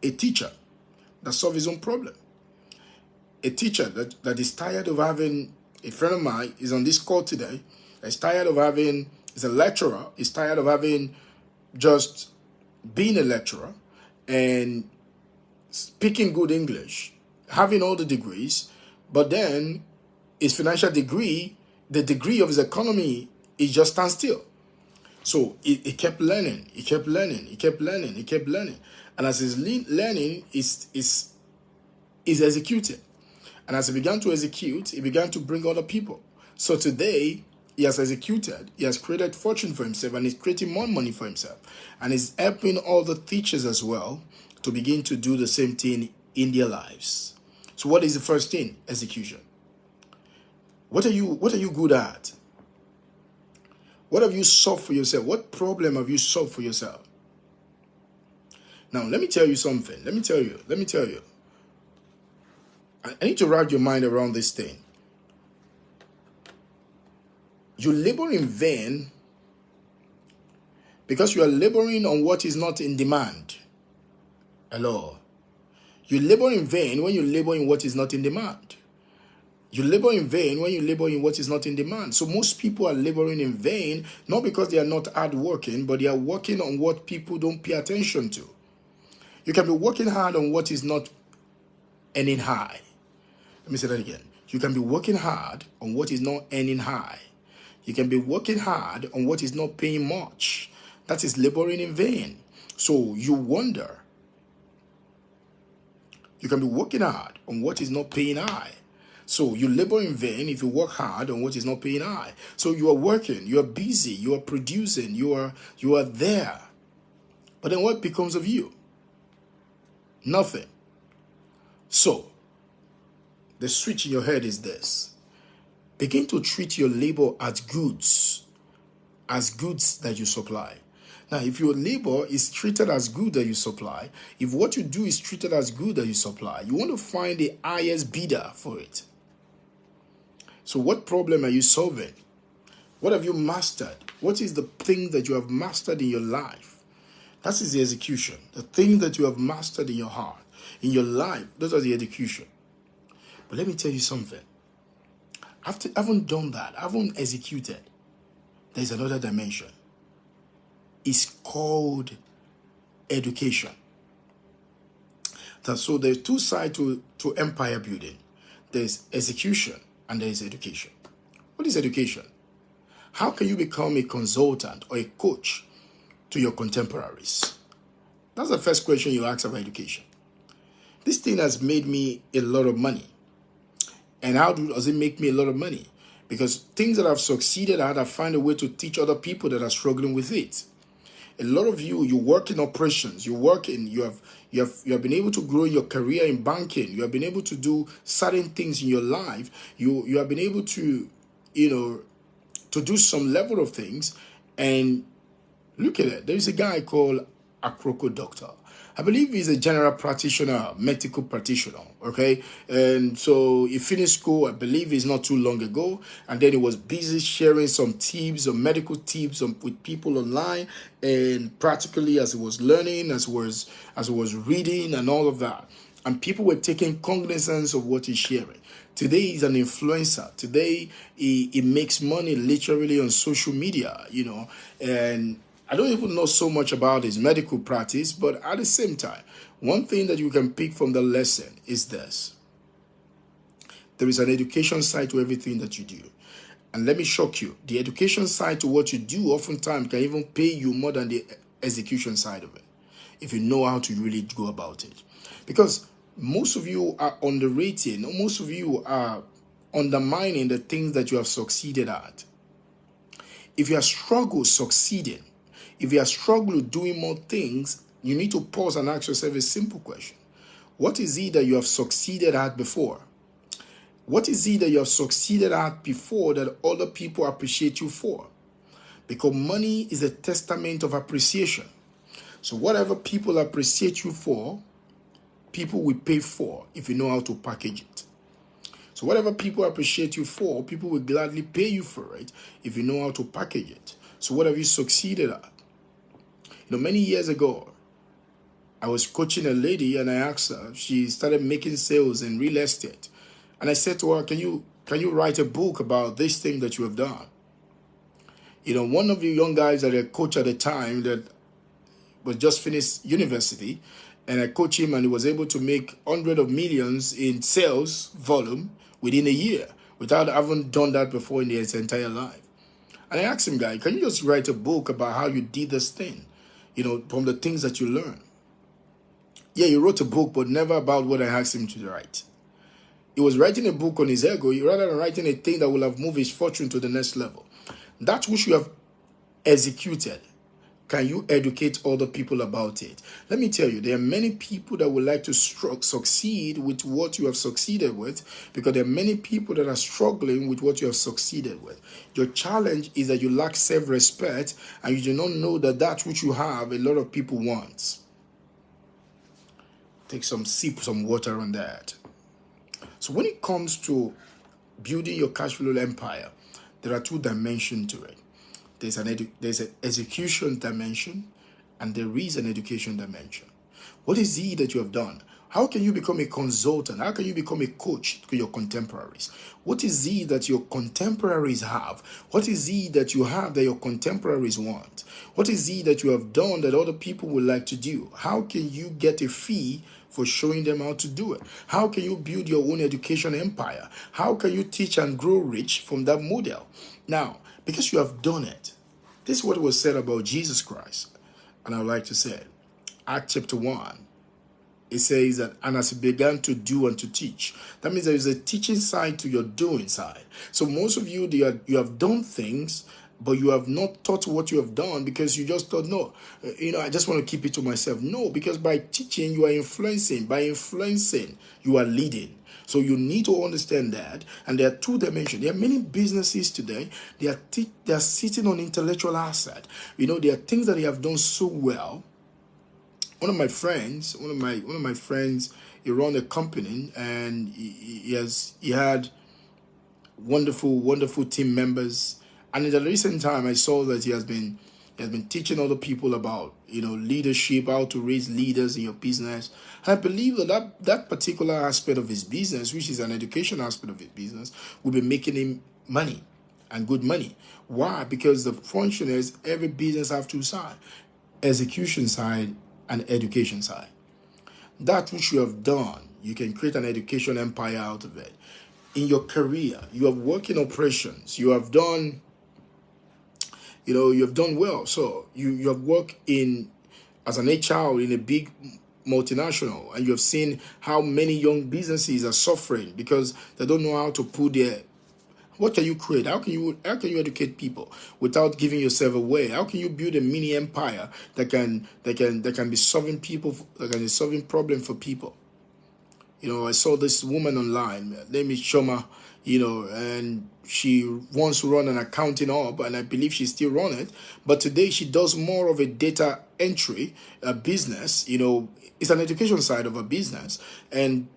A teacher that solves his own problem. A teacher that is tired of having, a friend of mine is on this call today, is a lecturer, is tired of having just being a lecturer and speaking good English, having all the degrees, but then his financial degree, the degree of his economy, is just stand still. So he kept learning, and as he's learning, is executing. And as he began to execute, he began to bring other people. So today, he has executed, he has created fortune for himself, and he's creating more money for himself. And he's helping all the teachers as well to begin to do the same thing in their lives. So what is the first thing? Execution. What are you good at? What have you solved for yourself? What problem have you solved for yourself? Now, let me tell you something. Let me tell you. I need to wrap your mind around this thing. You labor in vain because you are laboring on what is not in demand. Hello. You labor in vain when you labor in what is not in demand. You labor in vain when you labor in what is not in demand. So most people are laboring in vain, not because they are not hard working, but they are working on what people don't pay attention to. You can be working hard on what is not earning high. Let me say that again. You can be working hard on what is not earning high. You can be working hard on what is not paying much. That is laboring in vain. So you wonder. You can be working hard on what is not paying high. So you labor in vain if you work hard on what is not paying high. So you are working, you are busy, you are producing, you are there. But then what becomes of you? Nothing. So the switch in your head is this. Begin to treat your labor as goods that you supply. Now, if your labor is treated as good that you supply, if what you do is treated as good that you supply, you want to find the highest bidder for it. So what problem are you solving? What have you mastered? What is the thing that you have mastered in your life? That is the execution. The thing that you have mastered in your heart, in your life, those are the execution. But let me tell you something. After I haven't done that, I haven't executed, there's another dimension. It's called education. So there's two sides to empire building. There's execution and there's education. What is education? How can you become a consultant or a coach to your contemporaries? That's the first question you ask about education. This thing has made me a lot of money. And how does it make me a lot of money? Because things that I've succeeded at, I find a way to teach other people that are struggling with it. A lot of you work in operations, you have been able to grow your career in banking, you have been able to do certain things in your life, you have been able to, to do some level of things. And look at it, there is a guy called Akroko Doctor. I believe he's a general practitioner, medical practitioner, okay? And so he finished school, I believe it's not too long ago, and then he was busy sharing some tips, some medical tips with people online, and practically as he was learning, as he was reading and all of that. And people were taking cognizance of what he's sharing. Today he's an influencer. Today he makes money literally on social media, and I don't even know so much about his medical practice, but at the same time, one thing that you can pick from the lesson is this. There is an education side to everything that you do. And let me shock you. The education side to what you do oftentimes can even pay you more than the execution side of it, if you know how to really go about it. Because most of you are underrating, most of you are undermining the things that you have succeeded at. If you have struggled succeeding, if you have struggled doing more things, you need to pause and ask yourself a simple question. What is it that you have succeeded at before? What is it that you have succeeded at before that other people appreciate you for? Because money is a testament of appreciation. So whatever people appreciate you for, people will pay for if you know how to package it. So whatever people appreciate you for, people will gladly pay you for it if you know how to package it. So what have you succeeded at? Many years ago, I was coaching a lady and I asked her, she started making sales in real estate. And I said to her, can you write a book about this thing that you have done? One of the young guys that I coached at the time that was just finished university, and I coached him and he was able to make hundreds of millions in sales volume within a year without having done that before in his entire life. And I asked him, guy, can you just write a book about how you did this thing, from the things that you learned? Yeah, he wrote a book, but never about what I asked him to write. He was writing a book on his ego rather than writing a thing that will have moved his fortune to the next level. That which you have executed, can you educate other people about it? Let me tell you, there are many people that would like to succeed with what you have succeeded with, because there are many people that are struggling with what you have succeeded with. Your challenge is that you lack self-respect and you do not know that which you have, a lot of people want. Take some water on that. So when it comes to building your cash flow empire, there are two dimensions to it. There's an execution dimension and there is an education dimension. What is it that you have done? How can you become a consultant? How can you become a coach to your contemporaries? What is it that your contemporaries have? What is it that you have that your contemporaries want? What is it that you have done that other people would like to do? How can you get a fee for showing them how to do it? How can you build your own education empire? How can you teach and grow rich from that model? Now, because you have done it, this is what was said about Jesus Christ. And I would like to say, Acts chapter 1, it says that, and as he began to do and to teach, that means there is a teaching side to your doing side. So most of you, you have done things, but you have not taught what you have done because you just thought, no, I just want to keep it to myself. No, because by teaching, you are influencing. By influencing, you are leading. So you need to understand that. And there are two dimensions. There are many businesses today. They are sitting on intellectual asset. There are things that they have done so well. One of my friends, he ran a company, and he had wonderful team members. And in the recent time, I saw that he has been teaching other people about leadership, how to raise leaders in your business. And I believe that particular aspect of his business, which is an education aspect of his business, will be making him money and good money. Why? Because the function is every business have two sides: execution side and education side. That which you have done, you can create an education empire out of it. In your career, you have worked in operations, you have done well. So you have worked as an HR in a big multinational, and you have seen how many young businesses are suffering because they don't know how to put their. What can you create? How can you educate people without giving yourself away? How can you build a mini empire that can be solving problem for people? I saw this woman online, name is Shoma, and she wants to run an accounting hub, and I believe she still runs it. But today she does more of a data entry business. It's an education side of a business, and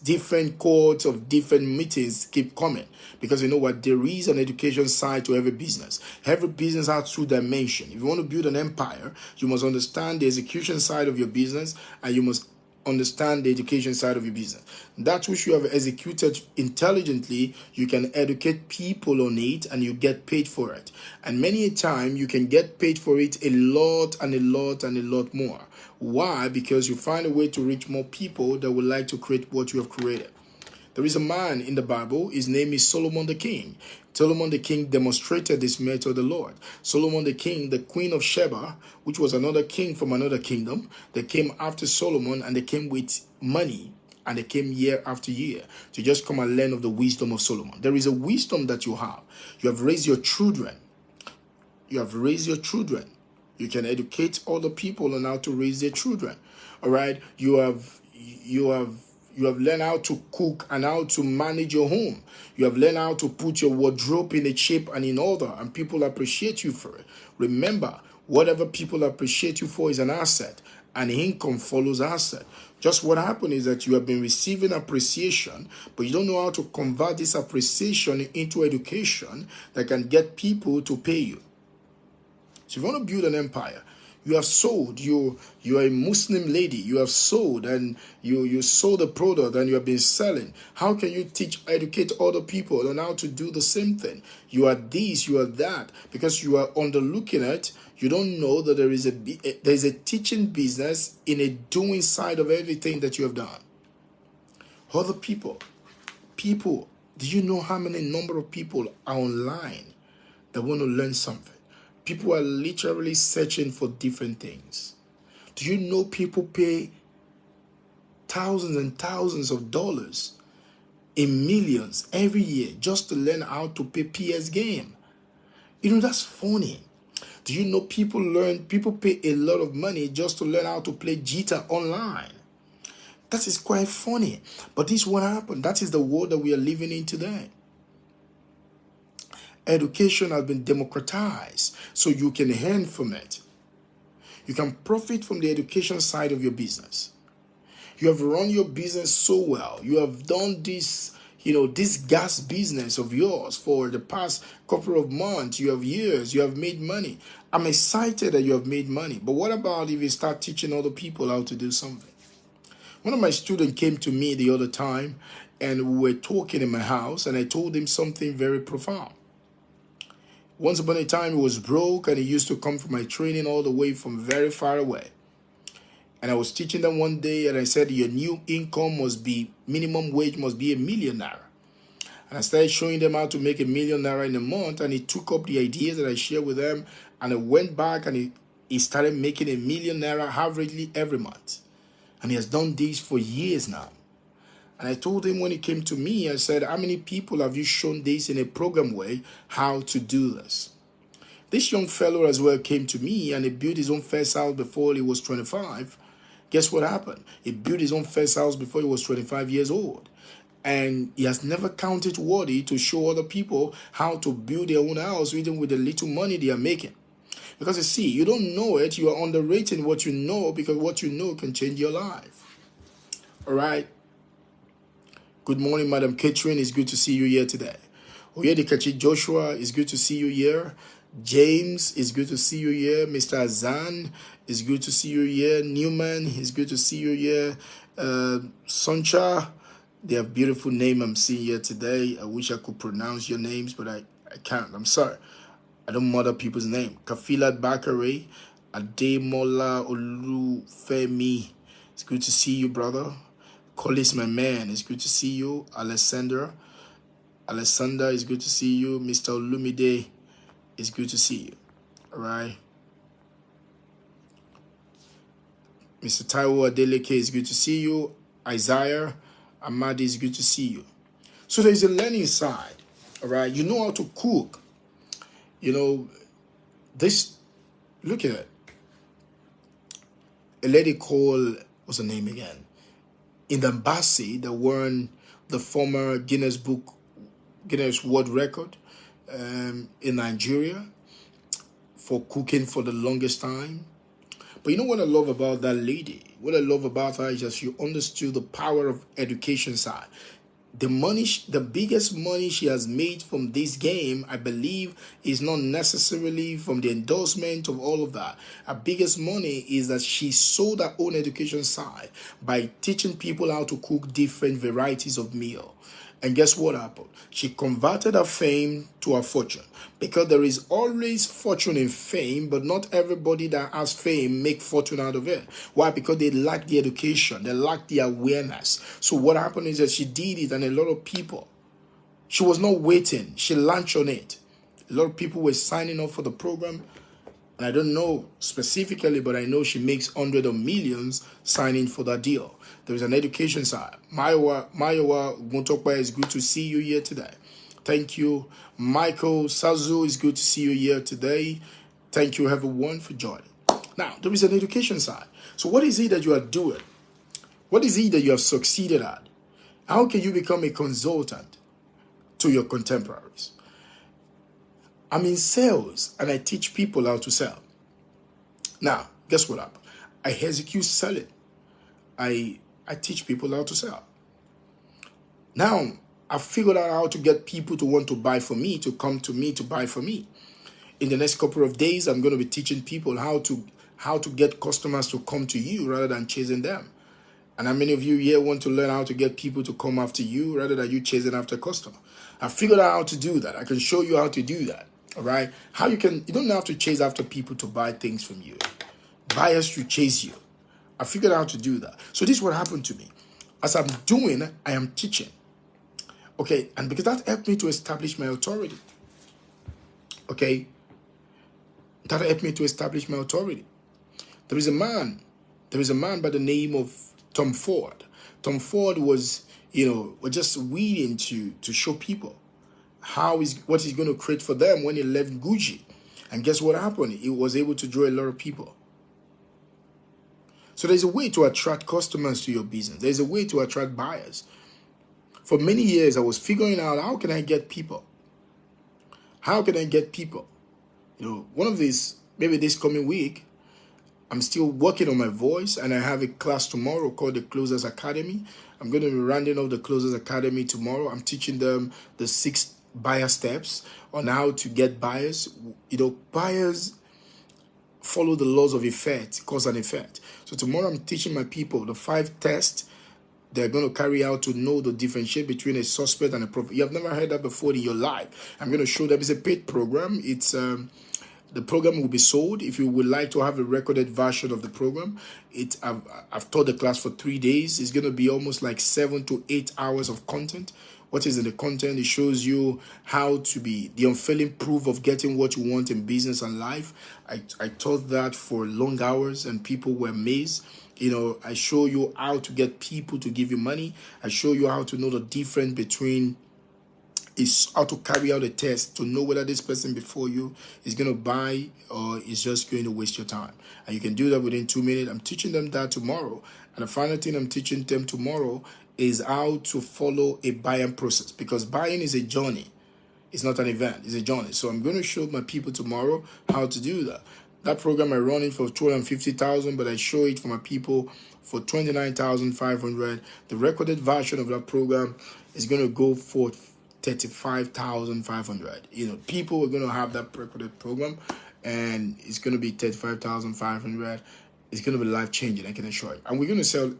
different codes of different meetings keep coming, because there is an education side to every business. Every business has two dimensions. If you want to build an empire, you must understand the execution side of your business, and you must understand the education side of your business. That which you have executed intelligently, you can educate people on it, and you get paid for it. And many a time you can get paid for it a lot and a lot and a lot more. Why? Because you find a way to reach more people that would like to create what you have created. There is a man in the Bible, his name is Solomon the King. Solomon the King demonstrated this method to the Lord. Solomon the King, the Queen of Sheba, which was another king from another kingdom, they came after Solomon, and they came with money, and they came year after year to just come and learn of the wisdom of Solomon. There is a wisdom that you have. You have raised your children. You have raised your children. You can educate other people on how to raise their children. All right. You have learned how to cook and how to manage your home. You have learned how to put your wardrobe in a shape and in order, and people appreciate you for it. Remember, whatever people appreciate you for is an asset, and income follows asset. Just what happened is that you have been receiving appreciation, but you don't know how to convert this appreciation into education that can get people to pay you. So if you want to build an empire, you have sold, you are a Muslim lady, you have sold and you sold a product and you have been selling. How can you educate other people on how to do the same thing? You are this, you are that, because you are underlooking it. You don't know that there is a teaching business in a doing side of everything that you have done. Other people, do you know how many number of people are online that want to learn something? People are literally searching for different things. Do you know people pay thousands and thousands of dollars in millions every year just to learn how to play PS game? You know, that's funny. Do you know people pay a lot of money just to learn how to play Jita online? That is quite funny. But this is what happened. That is the world that we are living in today. Education has been democratized, so you can earn from it. You can profit from the education side of your business. You have run your business so well. You have done this, this gas business of yours for the past couple of months. You have years. You have made money. I'm excited that you have made money. But what about if you start teaching other people how to do something? One of my students came to me the other time, and we were talking in my house, and I told him something very profound. Once upon a time, he was broke, and he used to come for my training all the way from very far away. And I was teaching them one day, and I said, your new income minimum wage must be $1 million. And I started showing them how to make $1 million in a month, and he took up the ideas that I shared with them, and I went back, and he started making $1 million averagely every month. And he has done this for years now. And I told him when he came to me, I said, how many people have you shown this in a program way, how to do this? This young fellow as well came to me, and he built his own first house before he was 25. Guess what happened? He built his own first house before he was 25 years old. And he has never counted worthy to show other people how to build their own house, even with the little money they are making. Because you see, you don't know it, you are underrating what you know, because what you know can change your life. All right? Good morning, Madam Catherine. It's good to see you here today. Oyedikachi Joshua, it's good to see you here. James, it's good to see you here. Mr. Azan, it's good to see you here. Newman, it's good to see you here. Soncha, they have beautiful name I'm seeing here today. I wish I could pronounce your names, but I can't. I'm sorry. I don't murder people's name. Kafilat Bakare, Ademola Olufemi, it's good to see you, brother. Collis, my man, it's good to see you. Alexander, it's good to see you. Mr. Olumide, it's good to see you. All right. Mr. Taiwo Adeleke, it's good to see you. Isaiah Amadi, it's good to see you. So there's a learning side. All right. You know how to cook. Look at it. A lady called, what's her name again? In the embassy that won the former Guinness World Record in Nigeria for cooking for the longest time. But you know what I love about that lady? What I love about her is that she understood the power of education side. The biggest money she has made from this game, I believe, is not necessarily from the endorsement of all of that. Her biggest money is that she sold her own education side by teaching people how to cook different varieties of meal. And guess what happened? She converted her fame to her fortune. Because there is always fortune in fame, but not everybody that has fame make fortune out of it. Why? Because they lack the education. They lack the awareness. So what happened is that she did it, and a lot of people, she was not waiting. She launched on it. A lot of people were signing up for the program. And I don't know specifically, but I know she makes hundreds of millions signing for that deal. There is an education side. Mayowa Guntokpa, is good to see you here today. Thank you. Michael Sazu, is good to see you here today. Thank you, everyone, for joining. Now, there is an education side. So what is it that you are doing? What is it that you have succeeded at? How can you become a consultant to your contemporaries? I'm in sales and I teach people how to sell. Now, guess what happened? I execute selling. I teach people how to sell. Now, I've figured out how to get people to want to buy from me, to come to me to buy from me. In the next couple of days, I'm going to be teaching people how to get customers to come to you rather than chasing them. And how many of you here want to learn how to get people to come after you rather than you chasing after a customer? I figured out how to do that. I can show you how to do that. All right? You don't have to chase after people to buy things from you. Buyers should chase you. I figured out how to do that. So this is what happened to me. As I'm doing, I am teaching. Okay, and because that helped me to establish my authority. Okay, that helped me to establish my authority. There is a man by the name of Tom Ford. Tom Ford was just willing to show people what he's going to create for them when he left Gucci. And guess what happened? He was able to draw a lot of people. So there's a way to attract customers to your business. There's a way to attract buyers. For many years, I was figuring out, how can I get people? How can I get people? One of these, maybe this coming week, I'm still working on my voice, and I have a class tomorrow called the Closers Academy. I'm going to be rounding up the Closers Academy tomorrow. I'm teaching them the 6 buyer steps on how to get buyers. Buyers follow the laws of effect, cause and effect. So tomorrow I'm teaching my people the 5 tests they're going to carry out to know the differentiate between a suspect and a prophet. You have never heard that before in your life. I'm going to show them. It's a paid program. It's the program will be sold. If you would like to have a recorded version of the program, I've taught the class for 3 days. It's going to be almost like 7 to 8 hours of content. What is in the content? It shows you how to be the unfailing proof of getting what you want in business and life. I taught that for long hours, and people were amazed. I show you how to get people to give you money. I show you how to know the difference between how to carry out a test to know whether this person before you is going to buy or is just going to waste your time. And you can do that within 2 minutes. I'm teaching them that tomorrow. And the final thing I'm teaching them tomorrow is how to follow a buying process, because buying is a journey. It's not an event. It's a journey. So I'm going to show my people tomorrow how to do that. That program I run it for $250,000, but I show it for my people for $29,500. The recorded version of that program is going to go for $35,500. People are going to have that recorded program, and it's going to be $35,500. It's going to be life changing, I can assure you. And we're going to sell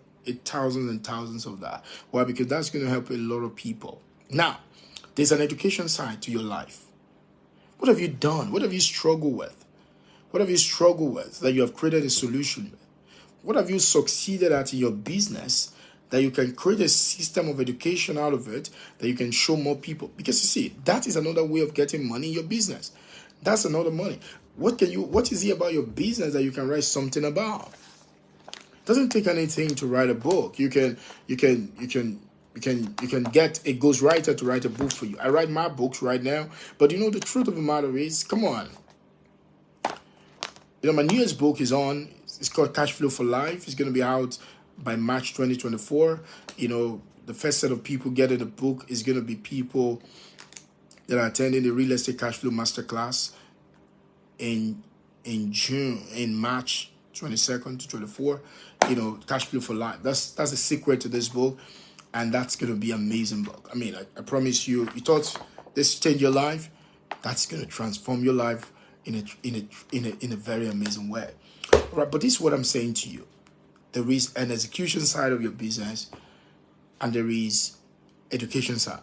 thousands and thousands of that. Why? Because that's going to help a lot of people. Now, there's an education side to your life. What have you done? What have you struggled with? What have you struggled with that you have created a solution with? What have you succeeded at in your business that you can create a system of education out of it that you can show more people? Because you see, that is another way of getting money in your business. That's another money. What is it about your business that you can write something about? It doesn't take anything to write a book. You can get a ghostwriter to write a book for you. I write my books right now, but the truth of the matter is, come on. My newest book is on. It's called Cashflow for Life. It's going to be out by March 2024. The first set of people getting the book is going to be people that are attending the Real Estate Cashflow Masterclass in March 22nd to 24. Cashflow for Life. That's the secret to this book, and that's going to be an amazing book. I promise you. You thought this changed your life? That's going to transform your life in a very amazing way. All right, but this is what I'm saying to you. There is an execution side of your business, and there is education side.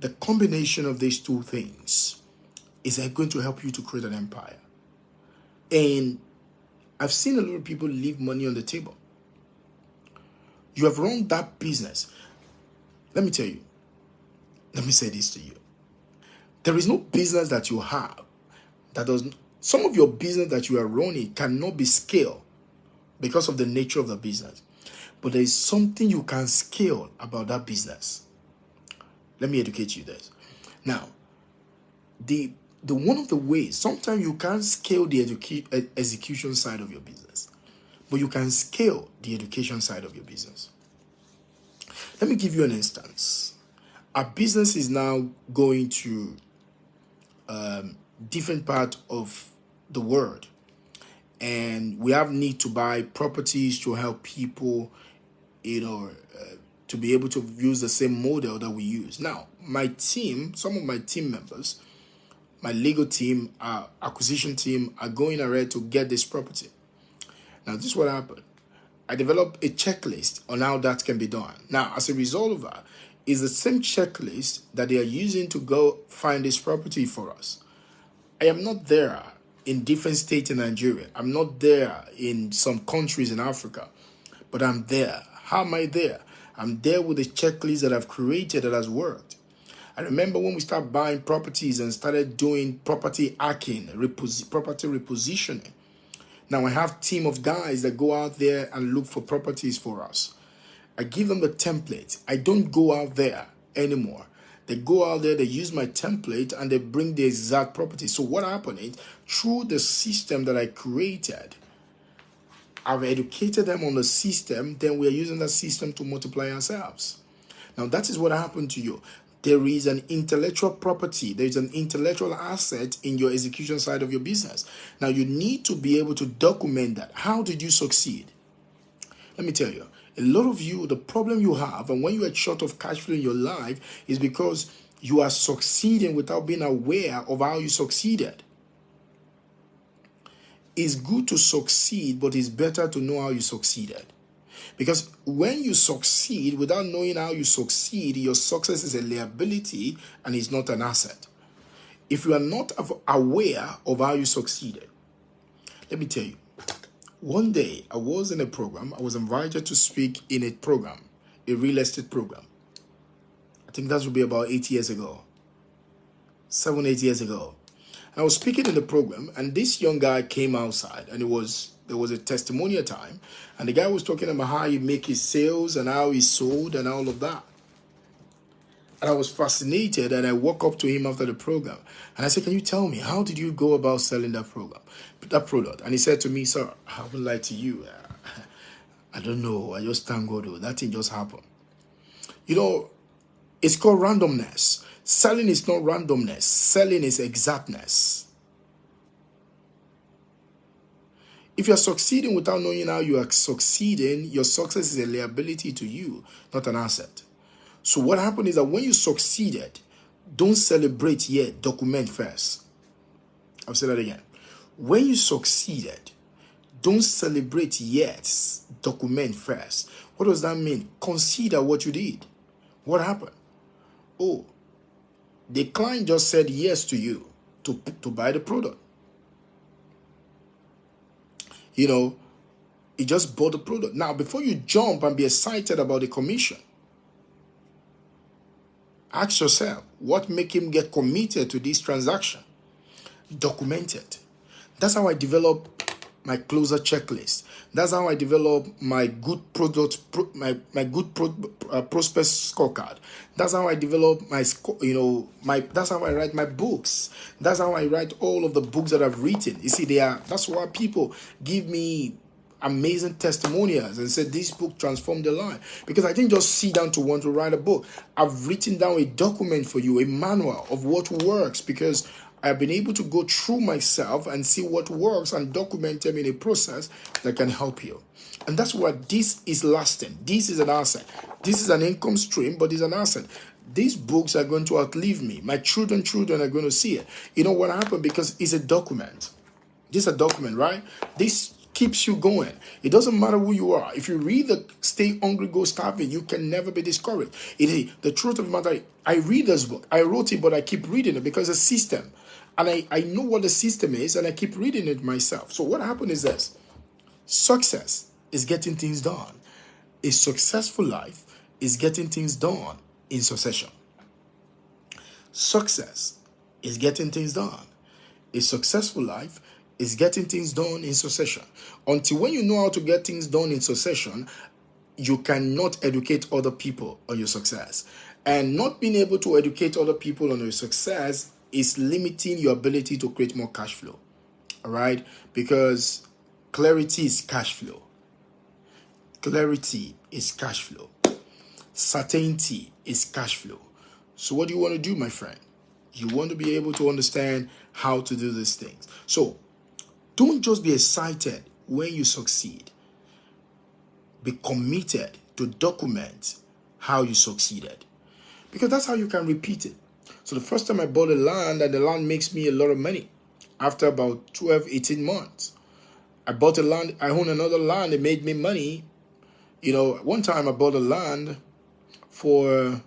The combination of these two things is going to help you to create an empire. And I've seen a lot of people leave money on the table. You have run that business. Let me say this to you. There is no business that you have some of your business that you are running cannot be scaled because of the nature of the business. But there is something you can scale about that business. Let me educate you this. Now, the one of the ways, sometimes you can't scale the execution side of your business, but you can scale the education side of your business. Let me give you an instance. Our business is now going to different part of the world, and we have need to buy properties to help people, to be able to use the same model that we use. Now, my team, some of my team members, my legal team, our acquisition team are going ahead to get this property. Now, this is what happened. I developed a checklist on how that can be done. Now, as a result of that, is the same checklist that they are using to go find this property for us. I am not there in different states in Nigeria. I'm not there in some countries in Africa, but I'm there. How am I there? I'm there with a checklist that I've created that has worked. I remember when we started buying properties and started doing property hacking, property repositioning. Now I have a team of guys that go out there and look for properties for us. I give them the template. I don't go out there anymore. They go out there, they use my template, and they bring the exact property. So what happened is, through the system that I created, I've educated them on the system, then we are using that system to multiply ourselves. Now that is what happened to you. There is an intellectual property, there is an intellectual asset in your execution side of your business. Now you need to be able to document that. How did you succeed? Let me tell you, a lot of you, the problem you have, and when you are short of cash flow in your life, is because you are succeeding without being aware of how you succeeded. It's good to succeed, but it's better to know how you succeeded. Because when you succeed without knowing how you succeed, your success is a liability and is not an asset. If you are not aware of how you succeeded, let me tell you, one day I was in a program. I was invited to speak in a program, a real estate program. I think that would be about 8 years ago, 8 years ago. And I was speaking in the program, and this young guy came outside, and there was a testimonial time, and the guy was talking about how he make his sales and how he sold and all of that. And I was fascinated, and I walked up to him after the program, and I said, "Can you tell me, how did you go about selling that product?" And he said to me, "Sir, I won't lie to you. I don't know. I just thank God. That thing just happened." It's called randomness. Selling is not randomness. Selling is exactness. If you're succeeding without knowing how you are succeeding, your success is a liability to you, not an asset. So what happened is that when you succeeded, don't celebrate yet, document first. I'll say that again. When you succeeded, don't celebrate yet, document first. What does that mean? Consider what you did. What happened? Oh, the client just said yes to you to buy the product. He just bought the product. Now, before you jump and be excited about the commission, ask yourself, what make him get committed to this transaction? Document it. That's how I develop my closer checklist. That's how I develop my good product, prospect scorecard. That's how I develop that's how I write my books. That's how I write all of the books that I've written. You see, that's why people give me amazing testimonials and said this book transformed their life, because I didn't just sit down to want to write a book. I've written down a document for you, a manual of what works, because I've been able to go through myself and see what works and document them in a process that can help you. And that's why this is lasting. This is an asset. This is an income stream, but it's an asset. These books are going to outlive me. My children are going to see it. You know what happened? Because it's a document. This is a document, right? This keeps you going. It doesn't matter who you are. If you read the Stay Hungry, Go Starving, you can never be discouraged. The truth of the matter, I read this book. I wrote it, but I keep reading it because it's a system. And I know what the system is, and I keep reading it myself. So what happened is this. Success is getting things done. A successful life is getting things done in succession. Success is getting things done. A successful life is getting things done in succession. Until when you know how to get things done in succession, you cannot educate other people on your success. And not being able to educate other people on your success is limiting your ability to create more cash flow. All right? Because clarity is cash flow. Clarity is cash flow. Certainty is cash flow. So what do you want to do, my friend? You want to be able to understand how to do these things. So don't just be excited when you succeed. Be committed to document how you succeeded, because that's how you can repeat it. So the first time I bought a land, and the land makes me a lot of money. After about 12, 18 months, I bought a land, I own another land, it made me money. One time I bought a land for,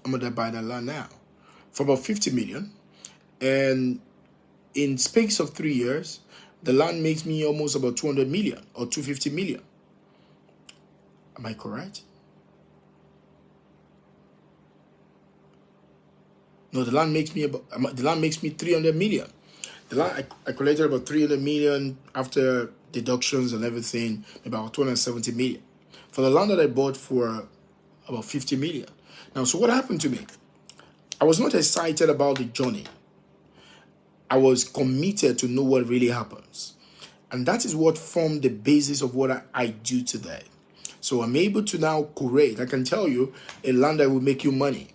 I'm going to buy that land now, for about 50 million. And in space of 3 years, the land makes me almost about 200 million or 250 million. Am I correct? No, the land makes me 300 million. The land I collected about 300 million after deductions and everything, about 270 million. For the land that I bought for about 50 million. Now, so what happened to me? I was not excited about the journey. I was committed to know what really happens. And that is what formed the basis of what I do today. So I'm able to now curate. I can tell you a land that will make you money.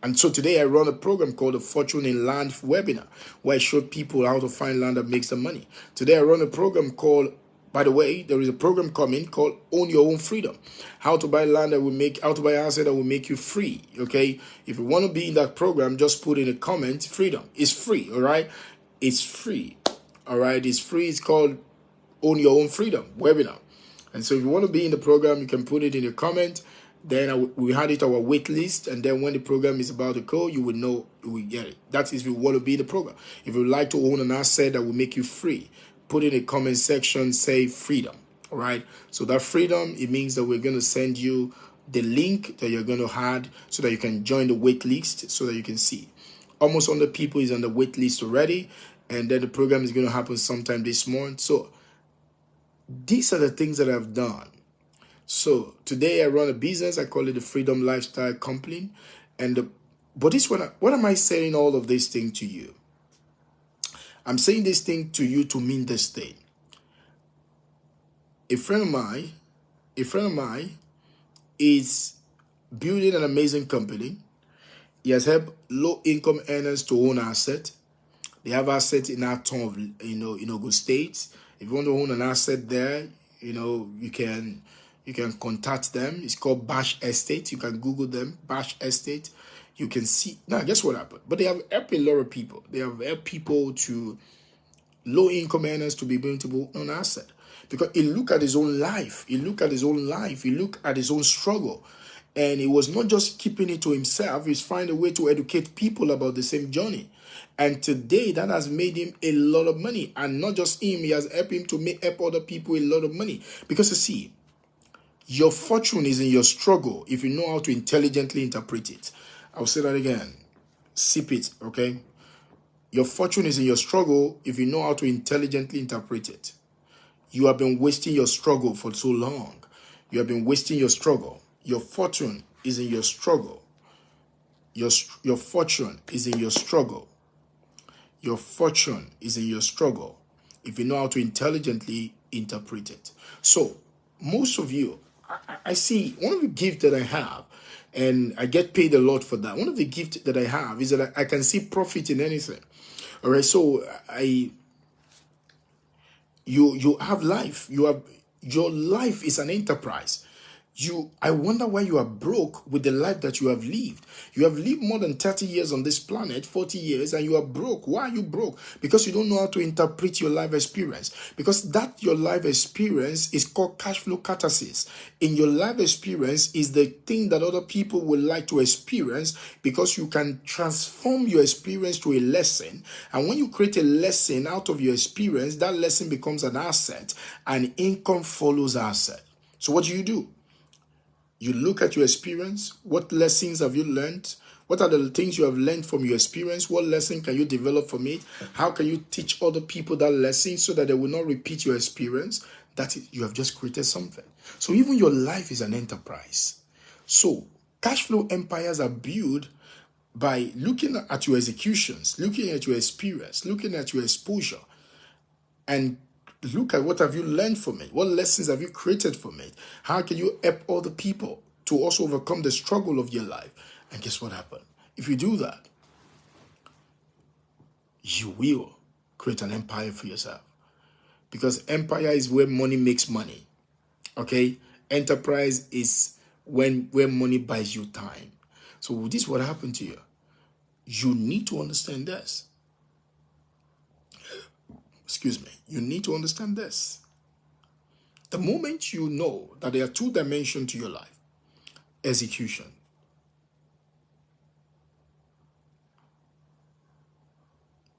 And so today I run a program called the Fortune in Land webinar, where I show people how to find land that makes them money. Today I run a program called, by the way, there is a program coming called Own Your Own Freedom. How to buy land that will make, how to buy asset that will make you free. Okay. If you want to be in that program, just put in a comment, freedom. It's free. All right. It's free. All right. It's free. It's called Own Your Own Freedom webinar. And so if you want to be in the program, you can put it in a comment. Then we had it our wait list, and then when the program is about to go, you will know we get it. That is if you want to be in the program. If you would like to own an asset that will make you free, put in a comment section, say freedom. All right. So that freedom, it means that we're going to send you the link that you're going to add so that you can join the wait list, so that you can see. Almost 100 people is on the wait list already, and then the program is going to happen sometime this month. So these are the things that I've done. So today I run a business. I call it the Freedom Lifestyle Company. But what am I saying all of this thing to you? I'm saying this thing to you to mean this thing. A friend of mine is building an amazing company. He has helped low-income earners to own assets. They have assets in our town of, in Ogun State. If you want to own an asset there, you can contact them. It's called Bash Estate. You can Google them, Bash Estate. You can see. Now, guess what happened? But they have helped a lot of people. They have helped people to low-income earners to be able to own an asset. Because he looked at his own life. He looked at his own struggle. And he was not just keeping it to himself. He's finding a way to educate people about the same journey. And today, that has made him a lot of money. And not just him, he has helped him to help other people a lot of money. Because you see, your fortune is in your struggle if you know how to intelligently interpret it. I'll say that again. Sip it, okay? Your fortune is in your struggle if you know how to intelligently interpret it. You have been wasting your struggle for so long. You have been wasting your struggle. Your fortune is in your struggle. Your fortune is in your struggle. Your fortune is in your struggle if you know how to intelligently interpret it. So, most of you, I see one of the gifts that I have, and I get paid a lot for that. One of the gifts that I have is that I can see profit in anything. All right, so you have life. Your life is an enterprise. I wonder why you are broke with the life that you have lived. You have lived more than 30 years on this planet, 40 years, and you are broke. Why are you broke? Because you don't know how to interpret your life experience. Because that your life experience is called cash flow catalysis. In your life experience is the thing that other people would like to experience, because you can transform your experience to a lesson. And when you create a lesson out of your experience, that lesson becomes an asset, and income follows asset. So what do? You look at your experience. What lessons have you learned? What are the things you have learned from your experience? What lesson can you develop from it? How can you teach other people that lesson so that they will not repeat your experience? That is, you have just created something. So even your life is an enterprise. So cash flow empires are built by looking at your executions, looking at your experience, looking at your exposure, and look at what have you learned from it? What lessons have you created from it? How can you help other people to also overcome the struggle of your life? And guess what happened? If you do that, you will create an empire for yourself. Because empire is where money makes money. Okay? Enterprise is where money buys you time. So this is what happened to you. You need to understand this. Excuse me. You need to understand this. The moment you know that there are two dimensions to your life, execution.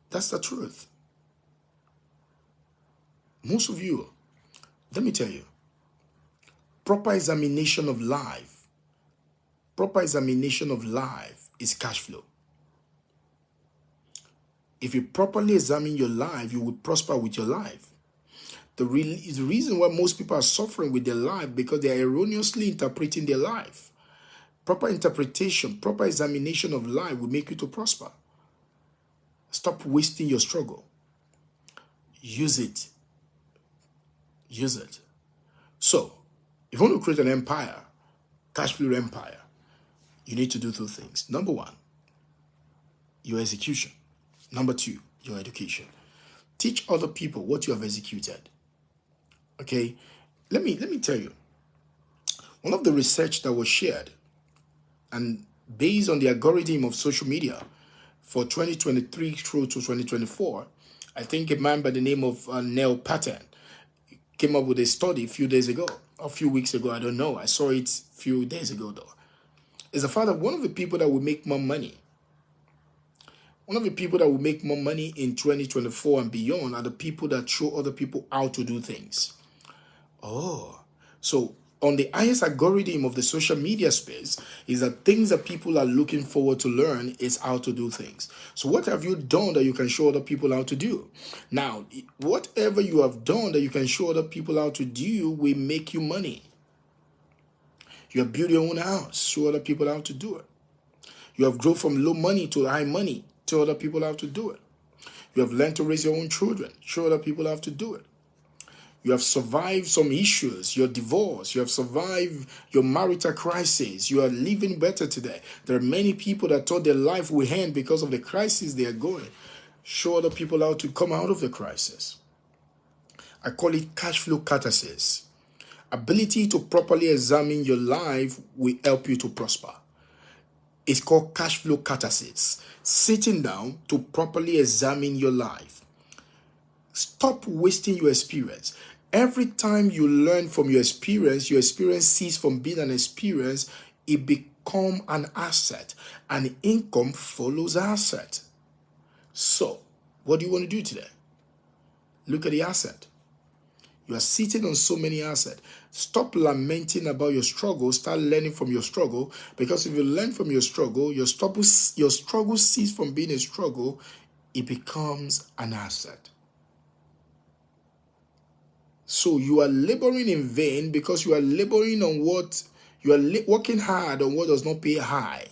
That's the truth. Most of you, let me tell you, proper examination of life is cash flow. If you properly examine your life, you will prosper with your life. The reason why most people are suffering with their life because they are erroneously interpreting their life. Proper interpretation, proper examination of life will make you to prosper. Stop wasting your struggle. Use it. Use it. So, if you want to create an empire, cash flow empire, you need to do two things. Number one, your execution. Number two, your education. Teach other people what you have executed. Okay? Let me tell you. One of the research that was shared and based on the algorithm of social media for 2023 through to 2024, I think a man by the name of Neil Patton came up with a study a few days ago, a few weeks ago, I don't know. I saw it a few days ago though. Is the fact that one of the people that will make more money, one of the people that will make more money in 2024 and beyond are the people that show other people how to do things. Oh, so on the highest algorithm of the social media space is that things that people are looking forward to learn is how to do things. So what have you done that you can show other people how to do? Now, whatever you have done that you can show other people how to do will make you money. You have built your own house, show other people how to do it. You have grown from low money to high money, tell other people how to do it. You have learned to raise your own children, show other people how to do it. You have survived some issues, your divorce, you have survived your marital crisis, you are living better today. There are many people that thought their life will end because of the crisis they are going. Show other people how to come out of the crisis. I call it cash flow catharsis. Ability to properly examine your life will help you to prosper. It's called cash flow catharsis. Sitting down to properly examine your life. Stop wasting your experience. Every time you learn from your experience ceases from being an experience, it becomes an asset. And income follows asset. So, what do you want to do today? Look at the asset. You are sitting on so many assets. Stop lamenting about your struggle. Start learning from your struggle. Because if you learn from your struggle ceases from being a struggle. It becomes an asset. So you are laboring in vain because you are laboring on what you are working hard on what does not pay high.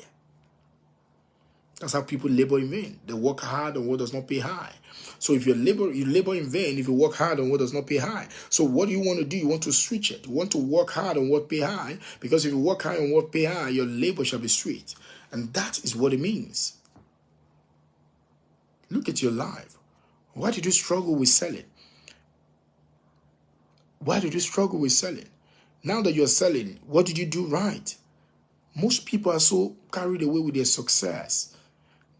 That's how people labor in vain. They work hard on what does not pay high. So if you labor in vain if you work hard on what does not pay high. So what do you want to do? You want to switch it. You want to work hard on what pay high, because if you work hard on what pay high, your labor shall be sweet. And that is what it means. Look at your life. Why did you struggle with selling? Why did you struggle with selling? Now that you're selling, what did you do right? Most people are so carried away with their success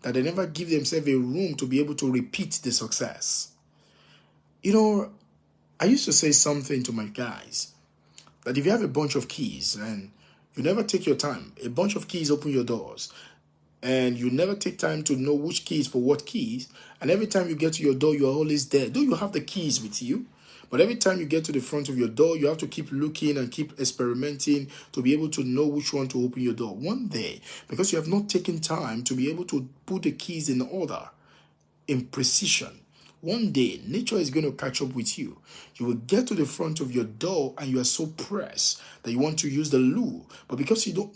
that they never give themselves a room to be able to repeat the success. You know, I used to say something to my guys, that if you have a bunch of keys and you never take your time, a bunch of keys open your doors, and you never take time to know which keys for what keys, and every time you get to your door, you are always there. Though you have the keys with you, but every time you get to the front of your door, you have to keep looking and keep experimenting to be able to know which one to open your door. One day, because you have not taken time to be able to put the keys in order, in precision, one day, nature is going to catch up with you. You will get to the front of your door and you are so pressed that you want to use the loo. But because you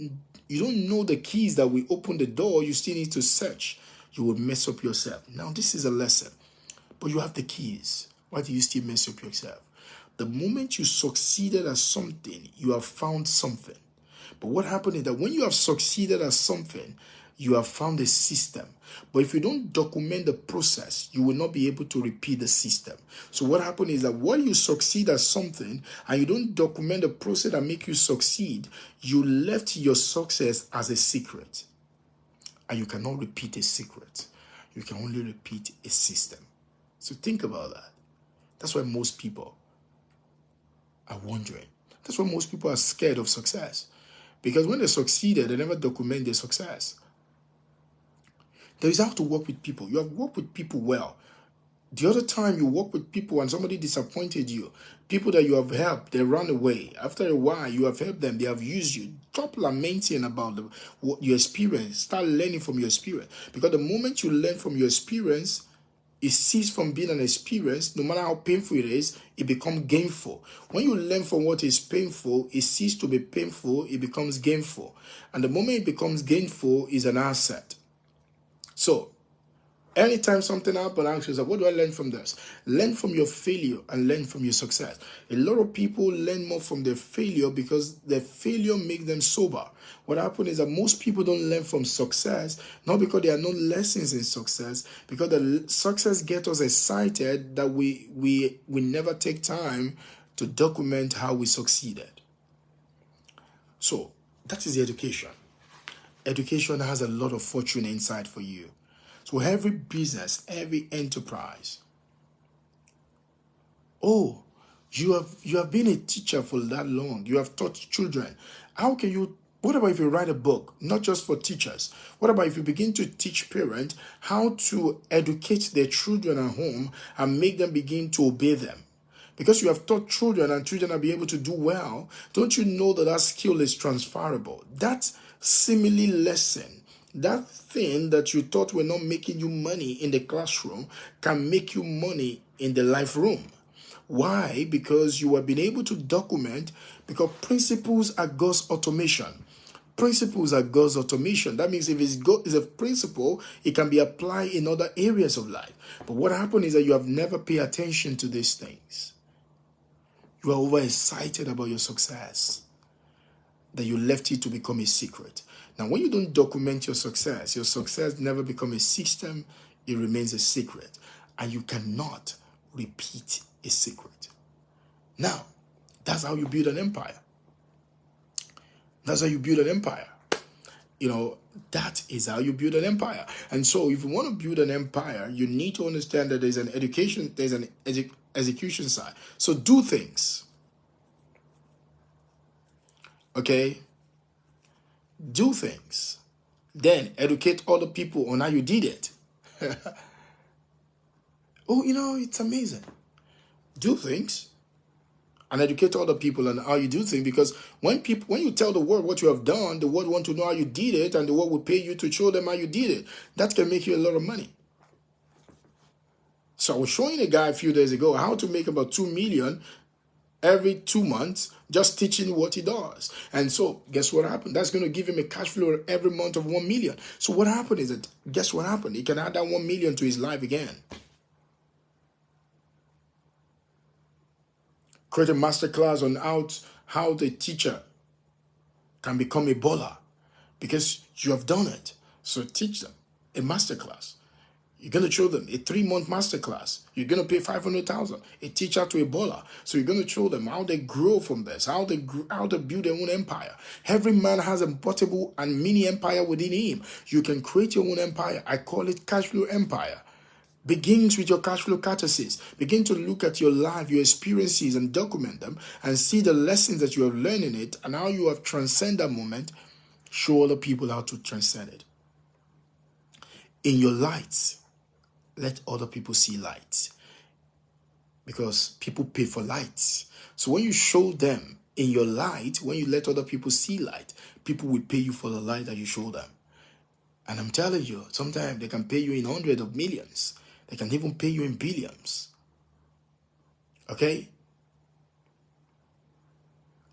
you don't know the keys that will open the door, you still need to search. You will mess up yourself. Now, this is a lesson. But you have the keys. Why do you still mess up yourself? The moment you succeeded at something, you have found something. But what happened is that when you have succeeded at something, you have found a system. But if you don't document the process, you will not be able to repeat the system. So what happened is that when you succeed at something and you don't document the process that make you succeed, you left your success as a secret. And you cannot repeat a secret. You can only repeat a system. So think about that. That's why most people are wondering. That's why most people are scared of success. Because when they succeeded, they never document their success. There is how to work with people. You have worked with people well. The other time you work with people and somebody disappointed you, people that you have helped, they run away. After a while, you have helped them, they have used you. Stop lamenting about your experience. Start learning from your experience. Because the moment you learn from your experience, it ceases from being an experience. No matter how painful it is, it becomes gainful. When you learn from what is painful, it ceases to be painful, it becomes gainful. And the moment it becomes gainful is an asset. So, anytime something happens, ask yourself, what do I learn from this? Learn from your failure and learn from your success. A lot of people learn more from their failure because their failure makes them sober. What happens is that most people don't learn from success, not because there are no lessons in success, because the success gets us excited that we never take time to document how we succeeded. So, that is the education. Education has a lot of fortune inside for you. So every business, every enterprise. Oh, you have been a teacher for that long. You have taught children. What about if you write a book, not just for teachers? What about if you begin to teach parents how to educate their children at home and make them begin to obey them? Because you have taught children and children will be able to do well, don't you know that skill is transferable? That simile lesson, that thing that you thought were not making you money in the classroom can make you money in the life room. Why? Because you have been able to document, because principles are God's automation. Principles are God's automation. That means if it's a principle, it can be applied in other areas of life. But what happened is that you have never paid attention to these things. You are overexcited about your success, that you left it to become a secret. Now, when you don't document your success never becomes a system, it remains a secret. And you cannot repeat a secret. Now, that's how you build an empire. That's how you build an empire. That is how you build an empire. And so if you want to build an empire, you need to understand that there's an execution side. So do things. Okay? Do things. Then educate other people on how you did it. Oh, it's amazing. Do things and educate other people on how you do things, because when you tell the world what you have done, the world want to know how you did it, and the world will pay you to show them how you did it. That can make you a lot of money. So I was showing a guy a few days ago how to make about 2 million every 2 months, just teaching what he does. And so guess what happened? That's going to give him a cash flow every month of 1 million. So what happened is that, guess what happened? He can add that 1 million to his life again. Create a masterclass on how the teacher can become a baller, because you have done it. So teach them a masterclass. You're going to show them a 3-month masterclass. You're going to pay $500,000, a teacher to a baller. So you're going to show them how they grow from this, how they build their own empire. Every man has a portable and mini empire within him. You can create your own empire. I call it Cashflow Empire. Begins with your cash flow catalysis. Begin to look at your life, your experiences, and document them, and see the lessons that you have learned in it and how you have transcended that moment. Show other people how to transcend it. In your light, let other people see light, because people pay for light. So when you show them in your light, when you let other people see light, people will pay you for the light that you show them. And I'm telling you, sometimes they can pay you in hundreds of millions. They can even pay you in billions. Okay?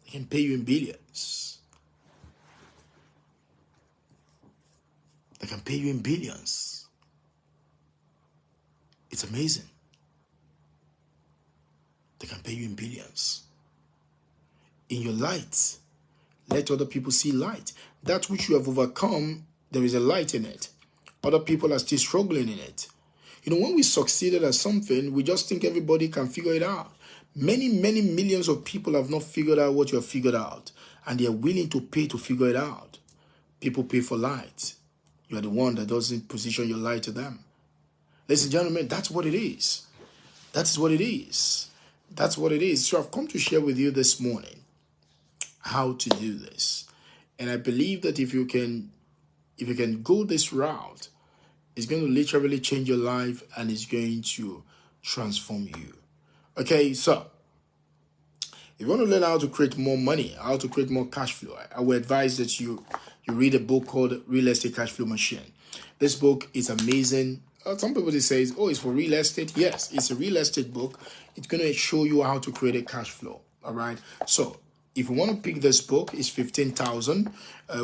They can pay you in billions. They can pay you in billions. It's amazing. They can pay you in billions. In your light, let other people see light. That which you have overcome, there is a light in it. Other people are still struggling in it. You know, when we succeeded at something, we just think everybody can figure it out. Many, many millions of people have not figured out what you have figured out, and they are willing to pay to figure it out. People pay for light. You are the one that doesn't position your light to them. Ladies and gentlemen, that's what it is. That's what it is. That's what it is. So I've come to share with you this morning how to do this. And I believe that if you can go this route, it's going to literally change your life and it's going to transform you. Okay, so if you want to learn how to create more money, how to create more cash flow, I would advise that you read a book called Real Estate Cashflow Machine. This book is amazing. Some people say, oh, it's for real estate. Yes, it's a real estate book. It's going to show you how to create a cash flow. All right. So if you want to pick this book, it's 15,000.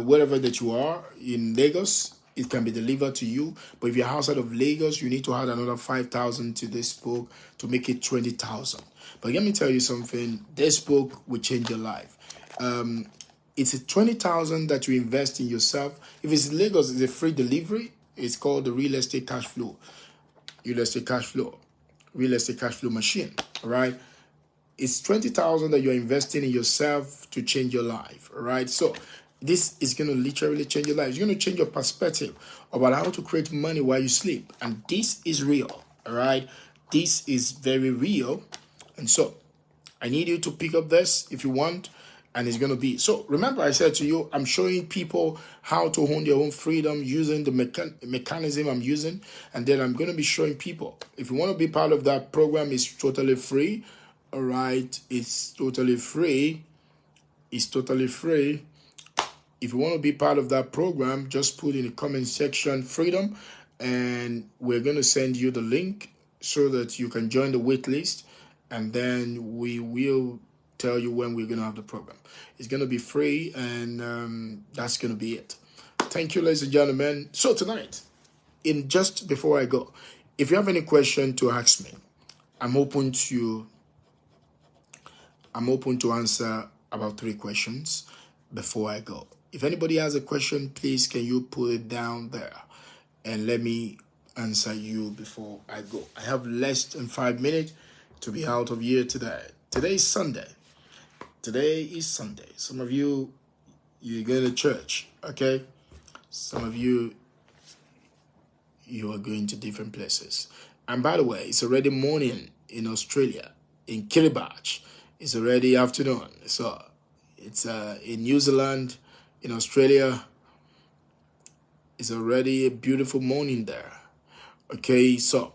Wherever that you are in Lagos, it can be delivered to you. But if you're outside of Lagos, you need to add another 5,000 to this book to make it 20,000. But let me tell you something. This book will change your life. It's a 20,000 that you invest in yourself. If it's in Lagos, it's a free delivery. It's called the Real Estate Cash Flow. Real Estate Cash Flow. Real Estate Cash Flow Machine. All right. It's 20,000 that you're investing in yourself to change your life. All right. So this is going to literally change your life. It's going to change your perspective about how to create money while you sleep. And this is real. All right. This is very real. And so I need you to pick up this if you want. And it's going to be. So remember, I said to you, I'm showing people how to own their own freedom using the mechanism I'm using. And then I'm going to be showing people. If you want to be part of that program, it's totally free. All right. It's totally free. It's totally free. If you want to be part of that program, just put in the comment section freedom. And we're going to send you the link so that you can join the wait list. And then we will tell you when we're going to have the program. It's going to be free, and that's going to be it. Thank you, ladies and gentlemen. So tonight, in just before I go, if you have any question to ask me, I'm open to answer about 3 questions before I go. If anybody has a question, please can you put it down there and let me answer you before I go. I have less than 5 minutes to be out of here today. Today is Sunday. Today is Sunday. Some of you, you're going to church, okay? Some of you, you are going to different places. And by the way, it's already morning in Australia, in Kiribati. It's already afternoon. So it's in New Zealand, in Australia, it's already a beautiful morning there. Okay, so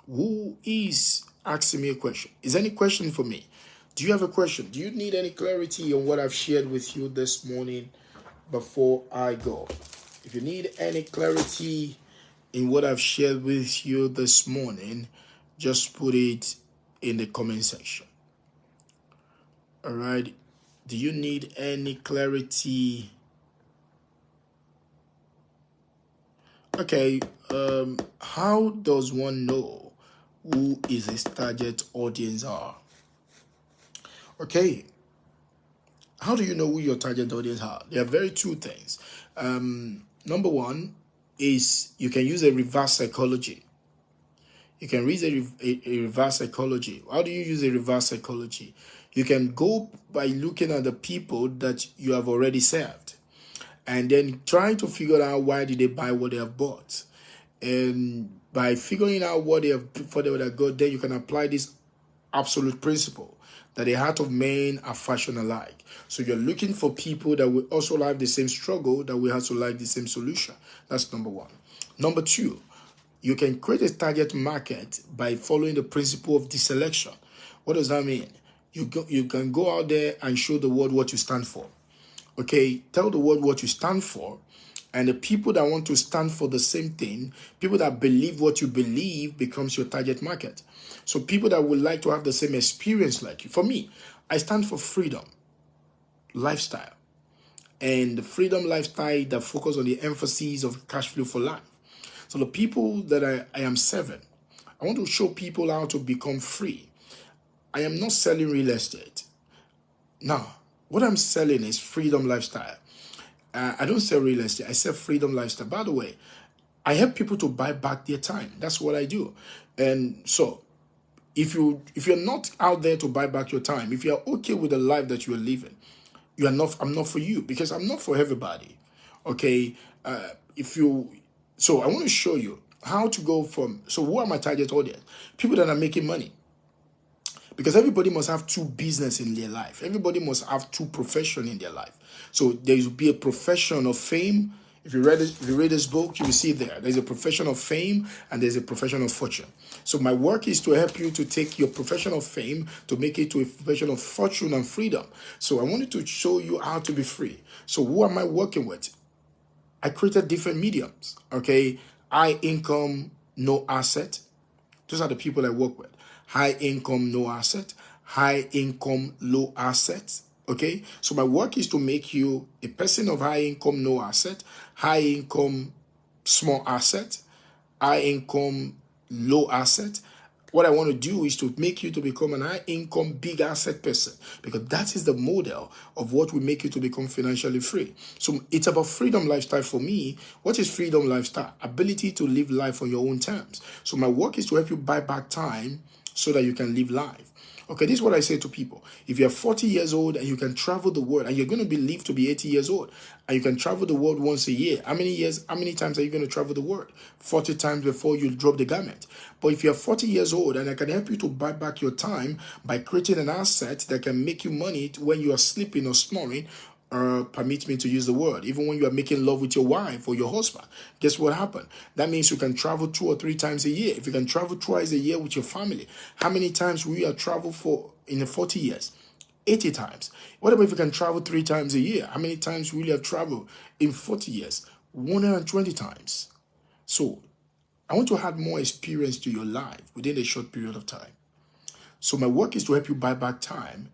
who is asking me a question? Is there any question for me? Do you have a question? Do you need any clarity on what I've shared with you this morning before I go? If you need any clarity in what I've shared with you this morning, just put it in the comment section. All right. Do you need any clarity? Okay. How does one know who is his target audience are? Okay, how do you know who your target audience are? There are very 2 things. Number 1 is you can use a reverse psychology. You can use a reverse psychology. How do you use a reverse psychology? You can go by looking at the people that you have already served and then trying to figure out why did they buy what they have bought. And by figuring out what they have before they would have got, then you can apply this absolute principle that the heart of men are fashioned alike. So you're looking for people that will also like the same struggle, that will also like the same solution. That's number 1. Number 2, you can create a target market by following the principle of deselection. What does that mean? You can go out there and show the world what you stand for. Okay, tell the world what you stand for. And the people that want to stand for the same thing, people that believe what you believe, becomes your target market. So people that would like to have the same experience like you. For me, I stand for freedom, lifestyle. and the freedom lifestyle that focus on the emphasis of cash flow for life. So the people that I am serving, I want to show people how to become free. I am not selling real estate. Now, what I'm selling is freedom lifestyle. I don't sell real estate. I sell freedom lifestyle. By the way, I help people to buy back their time. That's what I do. And so, if you're not out there to buy back your time, if you're okay with the life that you're living, you are not. I'm not for you, because I'm not for everybody. Okay. If you, so I want to show you how to go from. So who are my target audience? People that are making money. Because everybody must have two business in their life. Everybody must have two profession in their life. So there will be a profession of fame. If you read this book, you will see there. There's a profession of fame and there's a profession of fortune. So my work is to help you to take your profession of fame to make it to a profession of fortune and freedom. So I wanted to show you how to be free. So who am I working with? I created different mediums. Okay, high income, no asset. Those are the people I work with. High income, no asset. High income, low assets. Okay? So my work is to make you a person of high income, no asset. High income, small asset. High income, low asset. What I want to do is to make you to become an high income, big asset person, because that is the model of what will make you to become financially free. So it's about freedom lifestyle for me. What is freedom lifestyle? Ability to live life on your own terms. So my work is to help you buy back time so that you can live life. Okay, this is what I say to people. If you're 40 years old and you can travel the world, and you're going to be lived to be 80 years old, and you can travel the world once a year, how many times are you going to travel the world? 40 times before you drop the garment. But if you're 40 years old and I can help you to buy back your time by creating an asset that can make you money when you are sleeping or snoring, permit me to use the word, even when you are making love with your wife or your husband, guess what happened? That means you can travel 2 or 3 times a year. If you can travel twice a year with your family, how many times will you have traveled for in the 40 years? 80 times. What about if you can travel 3 times a year? How many times will you have traveled in 40 years? 120 times. So I want to add more experience to your life within a short period of time. So my work is to help you buy back time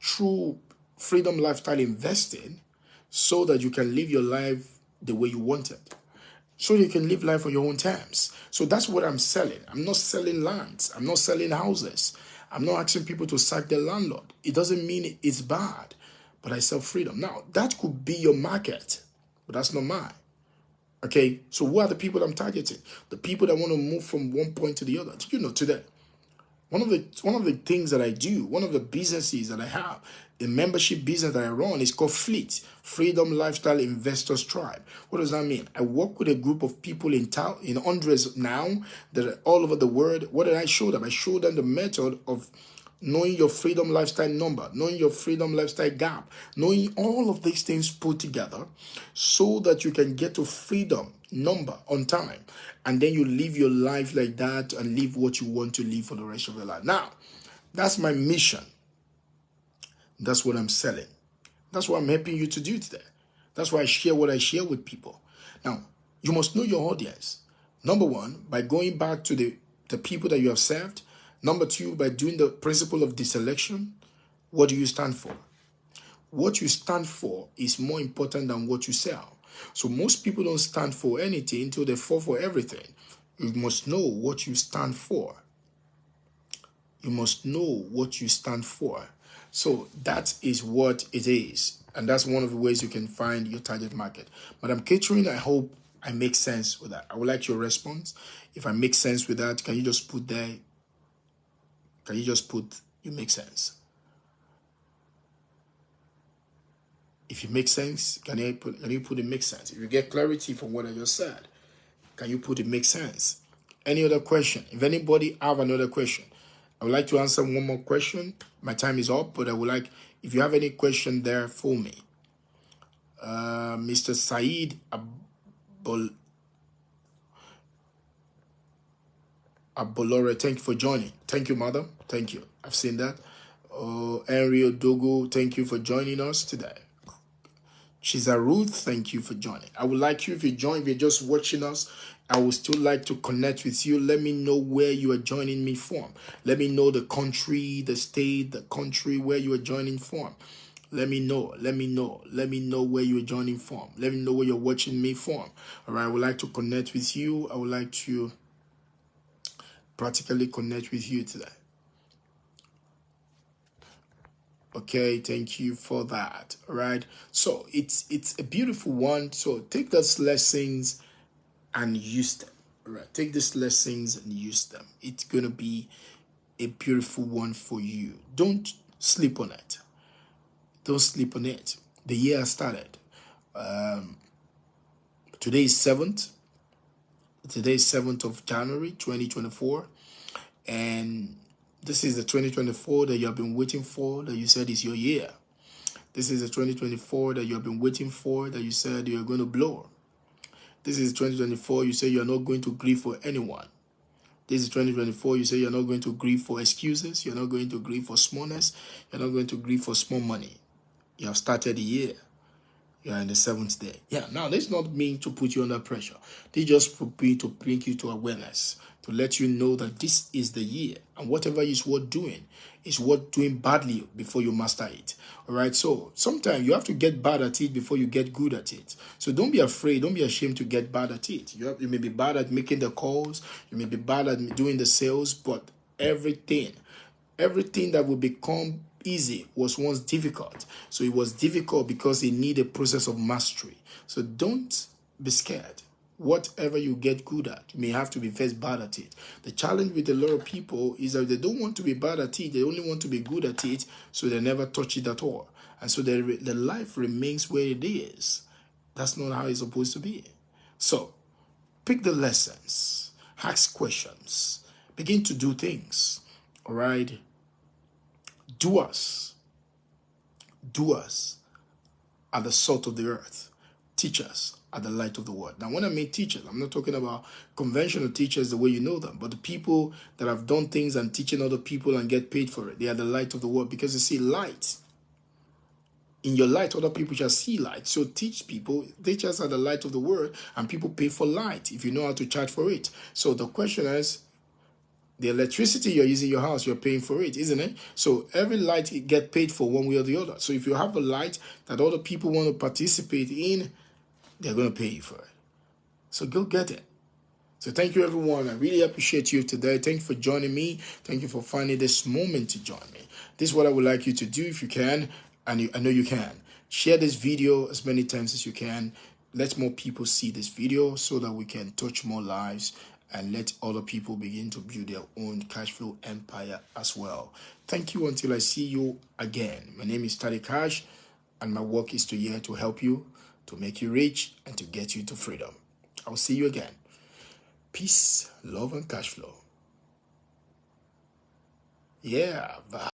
through freedom lifestyle investing so that you can live your life the way you want it. So you can live life on your own terms. So that's what I'm selling. I'm not selling lands. I'm not selling houses. I'm not asking people to sack their landlord. It doesn't mean it's bad, but I sell freedom. Now, that could be your market, but that's not mine. Okay, so who are the people I'm targeting? The people that want to move from one point to the other. You know, today, one of the things that I do, one of the businesses that I have, the membership business that I run is called Fleet, Freedom Lifestyle Investors Tribe. What does that mean? I work with a group of people in town, in hundreds now, that are all over the world. What did I show them? I showed them the method of knowing your freedom lifestyle number, knowing your freedom lifestyle gap, knowing all of these things put together so that you can get to freedom number on time. And then you live your life like that and live what you want to live for the rest of your life. Now, that's my mission. That's what I'm selling. That's what I'm helping you to do today. That's why I share what I share with people. Now, you must know your audience. Number one, by going back to the people that you have served. Number two, by doing the principle of deselection. What do you stand for? What you stand for is more important than what you sell. So most people don't stand for anything until they fall for everything. You must know what you stand for. You must know what you stand for. So that is what it is. And that's one of the ways you can find your target market. Madam Catherine, I hope I make sense with that. I would like your response. If I make sense with that, can you just put there? Can you just put, you make sense? If it makes sense, can you put it makes sense? If you get clarity from what I just said, can you put it makes sense? Any other question? If anybody have another question, I would like to answer one more question. My time is up, but I would like, if you have any question there for me. Mr. Saeed Abolore, thank you for joining. Thank you, madam. Thank you. I've seen that. Henry Odogo, thank you for joining us today. Shiza Ruth, thank you for joining. I would like you, if you join, if you're just watching us, I would still like to connect with you. Let me know where you are joining me from. Let me know the country, the state, the country where you are joining from. Let me know. Let me know. Let me know where you're joining from. Let me know where you're watching me from. All right. I would like to connect with you. I would like to practically connect with you today. Okay, thank you for that. All right. So it's a beautiful one. So take those lessons and use them. All right. Take these lessons and use them. It's gonna be a beautiful one for you. Don't sleep on it. Don't sleep on it. The year has started. Today is 7th. Today is 7th of January 2024. And this is the 2024 that you have been waiting for, that you said is your year. This is the 2024 that you have been waiting for, that you said you're going to blow. This is 2024 you say you're not going to grieve for anyone. This is 2024 you say you're not going to grieve for excuses. You're not going to grieve for smallness. You're not going to grieve for small money. You have started the year. You are in the 7th day. Yeah, now this is not mean to put you under pressure. They just be to bring you to awareness, to let you know that this is the year. And whatever is worth doing is worth doing badly before you master it. All right, so sometimes you have to get bad at it before you get good at it. So don't be afraid, don't be ashamed to get bad at it. You may be bad at making the calls, you may be bad at doing the sales, but everything that will become easy was once difficult. So it was difficult because it needed a process of mastery. So don't be scared. Whatever you get good at, you may have to be first bad at it. The challenge with a lot of people is that they don't want to be bad at it. They only want to be good at it, so they never touch it at all. And so the life remains where it is. That's not how it's supposed to be. So pick the lessons, ask questions, begin to do things. All right? Doers are the salt of the earth. Teachers are the light of the world. Now, when I mean teachers, I'm not talking about conventional teachers the way you know them, but the people that have done things and teaching other people and get paid for it. They are the light of the world, because you see light. In your light, other people shall see light. So teach people. Teachers are the light of the world, and people pay for light if you know how to charge for it. So the question is, the electricity you're using in your house, you're paying for it, isn't it? So every light you get paid for one way or the other. So if you have a light that other people want to participate in, they're going to pay you for it. So go get it. So thank you, everyone. I really appreciate you today. Thank you for joining me. Thank you for finding this moment to join me. This is what I would like you to do if you can, and I know you can. Share this video as many times as you can. Let more people see this video so that we can touch more lives and let other people begin to build their own cash flow empire as well. Thank you until I see you again. My name is Tari Cash, and my work is here to help you, to make you rich, and to get you to freedom. I'll see you again. Peace, love, and cash flow. Yeah, bye.